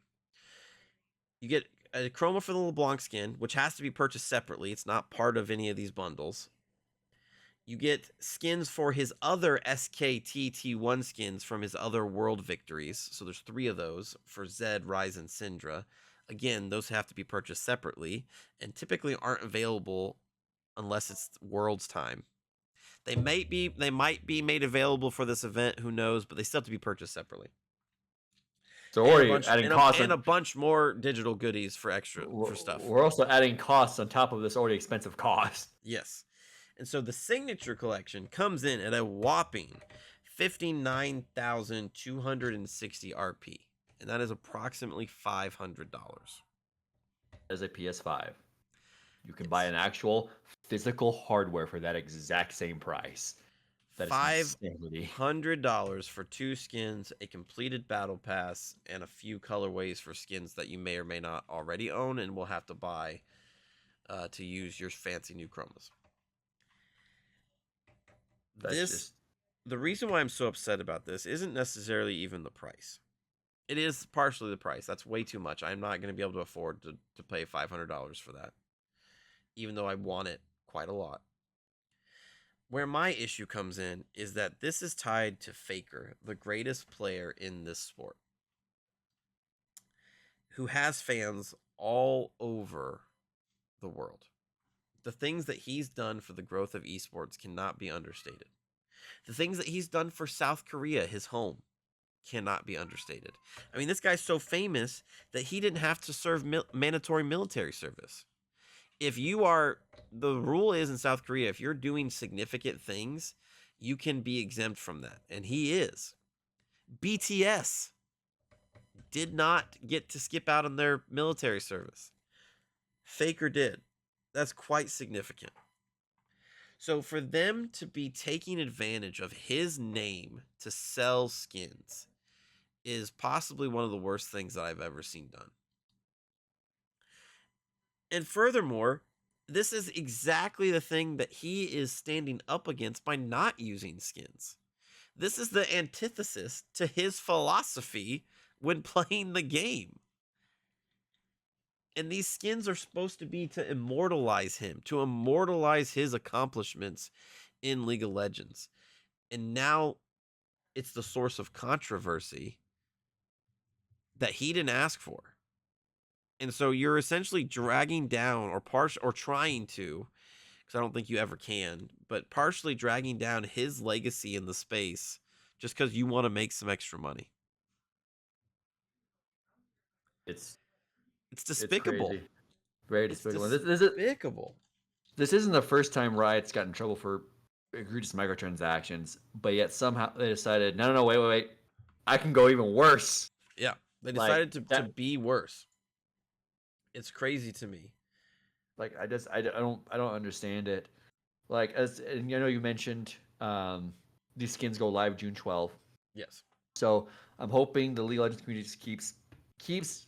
You get a chroma for the LeBlanc skin, which has to be purchased separately. It's not part of any of these bundles. You get skins for his other SKTT1 skins from his other world victories. So there's 3 of those for Zed, Ryze, and Syndra. Again, those have to be purchased separately and typically aren't available unless it's Worlds time. They might be made available for this event, who knows, but they still have to be purchased separately. So we're already adding costs and a bunch more digital goodies for stuff. We're also adding costs on top of this already expensive cost. Yes. And so the Signature Collection comes in at a whopping 59,260 RP. And that is approximately $500. As a PS5. You can buy an actual physical hardware for that exact same price. That is $500 for 2 skins, a completed battle pass, and a few colorways for skins that you may or may not already own and will have to buy to use your fancy new chromas. The reason why I'm so upset about this isn't necessarily even the price. It is partially the price. That's way too much. I'm not going to be able to afford to pay $500 for that, even though I want it quite a lot. Where my issue comes in is that this is tied to Faker, the greatest player in this sport, who has fans all over the world. The things that he's done for the growth of esports cannot be understated. The things that he's done for South Korea, his home, cannot be understated. I mean, this guy's so famous that he didn't have to serve mandatory military service. If you are, the rule is in South Korea, if you're doing significant things, you can be exempt from that. And he is. BTS did not get to skip out on their military service. Faker did. That's quite significant. So for them to be taking advantage of his name to sell skins is possibly one of the worst things that I've ever seen done. And furthermore, this is exactly the thing that he is standing up against by not using skins. This is the antithesis to his philosophy when playing the game. And these skins are supposed to be to immortalize him, to immortalize his accomplishments in League of Legends. And now it's the source of controversy that he didn't ask for. And so you're essentially dragging down or trying to, because I don't think you ever can, but partially dragging down his legacy in the space just because you want to make some extra money. It's despicable. crazy. Very despicable. It's despicable. This isn't the first time Riot's got in trouble for egregious microtransactions, but yet somehow they decided, no, wait. I can go even worse. Yeah, they decided to be worse. It's crazy to me. Like I don't understand it. Like and I know you mentioned these skins go live June 12th. Yes. So I'm hoping the League of Legends community just keeps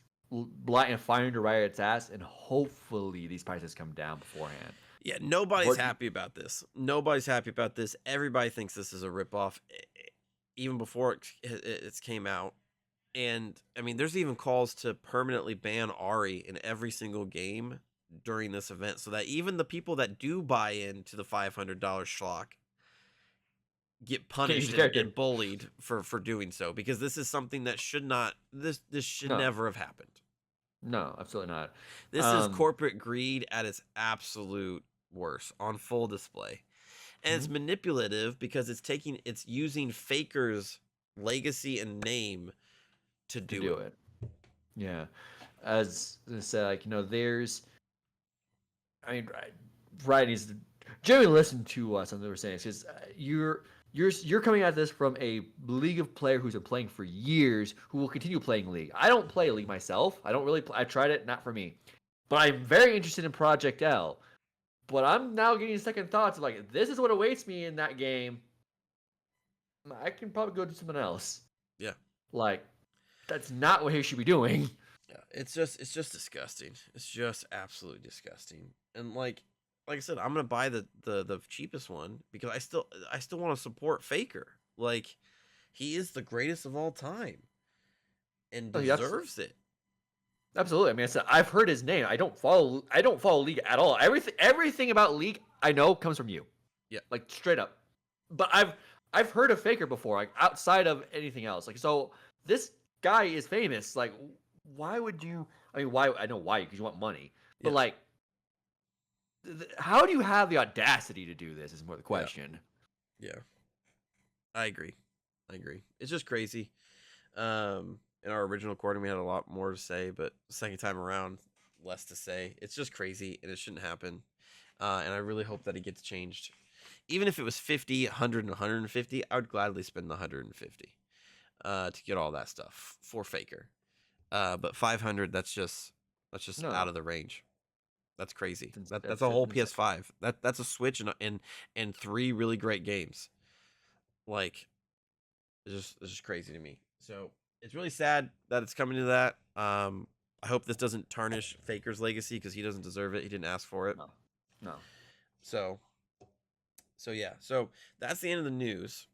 lighting a fire under Riot's ass, and hopefully these prices come down beforehand. Yeah, nobody's happy about this. Nobody's happy about this. Everybody thinks this is a ripoff, even before it came out. And I mean, there's even calls to permanently ban Ari in every single game during this event, so that even the people that do buy into the $500 schlock get punished and bullied for doing so, because this is something that should not. This should never have happened. No, absolutely not. This is corporate greed at its absolute worst, on full display. And it's manipulative because it's using Faker's legacy and name to do it. Yeah. As I said, like, Riot needs to generally listen to us on what we're saying, because you're coming at this from a League of player who's been playing for years, who will continue playing League. I don't play League myself. I don't really I tried it, not for me. But I'm very interested in Project L. But I'm now getting second thoughts of, like, this is what awaits me in that game. I can probably go do something else. Yeah. Like, that's not what he should be doing. Yeah, it's just disgusting. It's just absolutely disgusting. And like I said, I'm gonna buy the cheapest one because I still want to support Faker. Like, he is the greatest of all time, and deserves it. Absolutely. I mean, I've heard his name. I don't follow League at all. Everything about League I know comes from you. Yeah, like straight up. But I've heard of Faker before, like outside of anything else. Like, so this guy is famous. Like, why would you? I mean, why? I know why, because you want money. But like, how do you have the audacity to do this? Is more the question. Yeah. I agree. It's just crazy. In our original recording, we had a lot more to say, but second time around, less to say. It's just crazy, and it shouldn't happen. And I really hope that it gets changed. Even if it was 50, 100, and 150, I would gladly spend the 150 to get all that stuff for Faker. But 500, that's just out of the range. That's crazy. That's a whole PS5. That's a Switch and 3 really great games. Like, it's just crazy to me. So it's really sad that it's coming to that. I hope this doesn't tarnish Faker's legacy, because he doesn't deserve it. He didn't ask for it. No. So yeah. So that's the end of the news.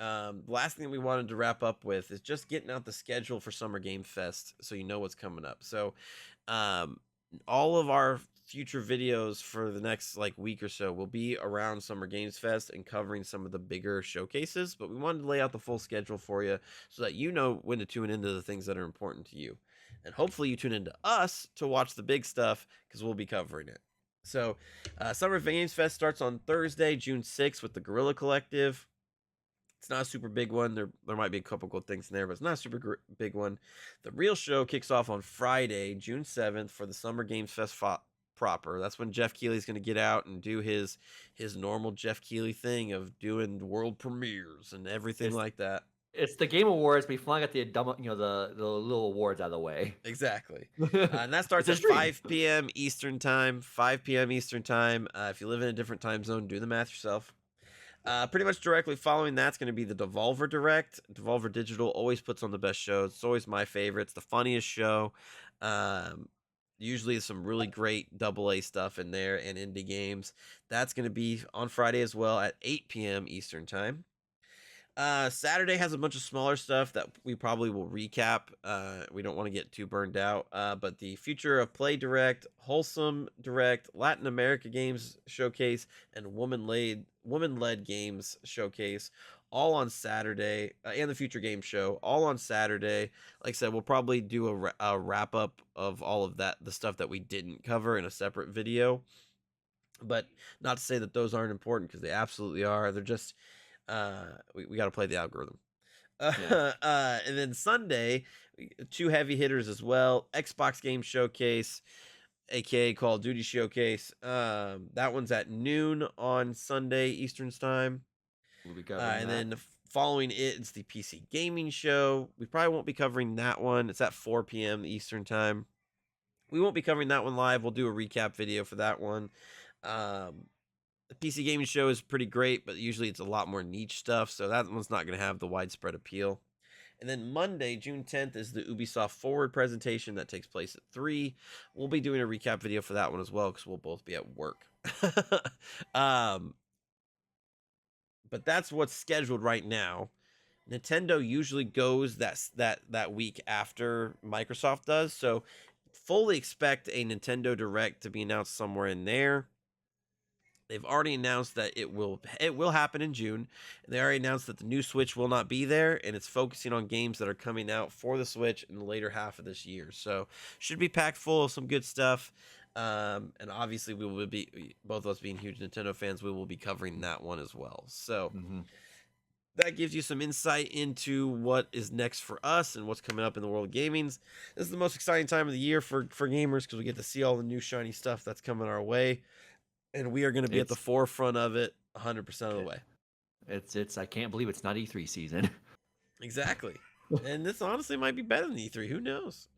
The last thing we wanted to wrap up with is just getting out the schedule for Summer Game Fest so you know what's coming up. So, um, all of our future videos for the next like week or so will be around Summer Games Fest and covering some of the bigger showcases. But we wanted to lay out the full schedule for you so that you know when to tune into the things that are important to you. And hopefully, you tune into us to watch the big stuff because we'll be covering it. So, Summer Games Fest starts on Thursday, June 6th, with the Gorilla Collective. It's not a super big one. There might be a couple cool things in there, but it's not a super big one. The real show kicks off on Friday, June 7th, for the Summer Games Fest proper. That's when Jeff Keighley's going to get out and do his normal Jeff Keighley thing of doing world premieres and everything It's like that. it's the Game Awards, but he finally got the dumb, the little awards out of the way. Exactly. And that starts It's at a dream. 5 p.m. Eastern Time. 5 p.m. Eastern Time. If you live in a different time zone, do the math yourself. Pretty much directly following that's going to be the Devolver Direct. Devolver Digital always puts on the best shows. It's always my favorite. It's the funniest show. Usually some really great AA stuff in there and indie games. That's going to be on Friday as well at 8 p.m. Eastern Time. Saturday has a bunch of smaller stuff that we probably will recap. We don't want to get too burned out. But the Future of Play Direct, Wholesome Direct, Latin America Games Showcase, and Woman-led Games Showcase, all on Saturday, and the Future Game Show, all on Saturday. Like I said, we'll probably do a wrap up of all of that, the stuff that we didn't cover in a separate video. But not to say that those aren't important, because they absolutely are. They're just we got to play the algorithm. And then Sunday, two heavy hitters as well. Xbox Game Showcase, aka Call of Duty Showcase. That one's at noon on Sunday Eastern Time. We'll be covering And that. then following it's the PC Gaming Show. We probably won't be covering that one. It's at 4 p.m. Eastern Time. We won't be covering that one live. We'll do a recap video for that one. The PC Gaming Show is pretty great, but usually it's a lot more niche stuff, so that one's not going to have the widespread appeal. And then Monday, June 10th, is the Ubisoft Forward presentation that takes place at 3. We'll be doing a recap video for that one as well, because we'll both be at work. But that's what's scheduled right now. Nintendo usually goes that week after Microsoft does, so fully expect a Nintendo Direct to be announced somewhere in there. They've already announced that it will happen in June. They already announced that the new Switch will not be there, and it's focusing on games that are coming out for the Switch in the later half of this year. So should be packed full of some good stuff. And obviously we will be, both of us being huge Nintendo fans, we will be covering that one as well. So that gives you some insight into what is next for us and what's coming up in the world of gaming. This is the most exciting time of the year for gamers, because we get to see all the new shiny stuff that's coming our way. And we are going to be at the forefront of it 100% of the way. It's I can't believe it's not E3 season. Exactly. And this honestly might be better than E3. Who knows?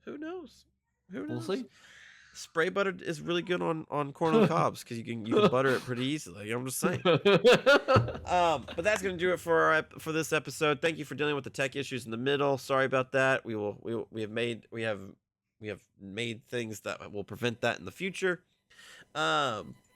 We'll see. Spray butter is really good on corn on cobs, because you can butter it pretty easily. I'm just saying. But that's going to do it for this episode. Thank you for dealing with the tech issues in the middle. Sorry about that. We have made things that will prevent that in the future.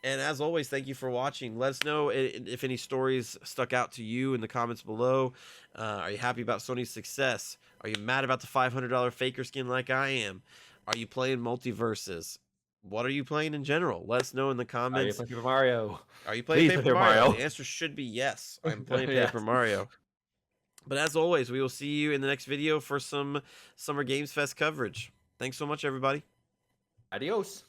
And as always, thank you for watching. Let us know if any stories stuck out to you in the comments below. Are you happy about Sony's success? Are you mad about the $500 Faker skin like I am? Are you playing Multiversus? What are you playing in general? Let us know in the comments. Are you playing Paper Mario? Are you playing Please Paper Mario? The answer should be yes. I'm playing Paper Mario. But as always, we will see you in the next video for some Summer Games Fest coverage. Thanks so much, everybody. Adios.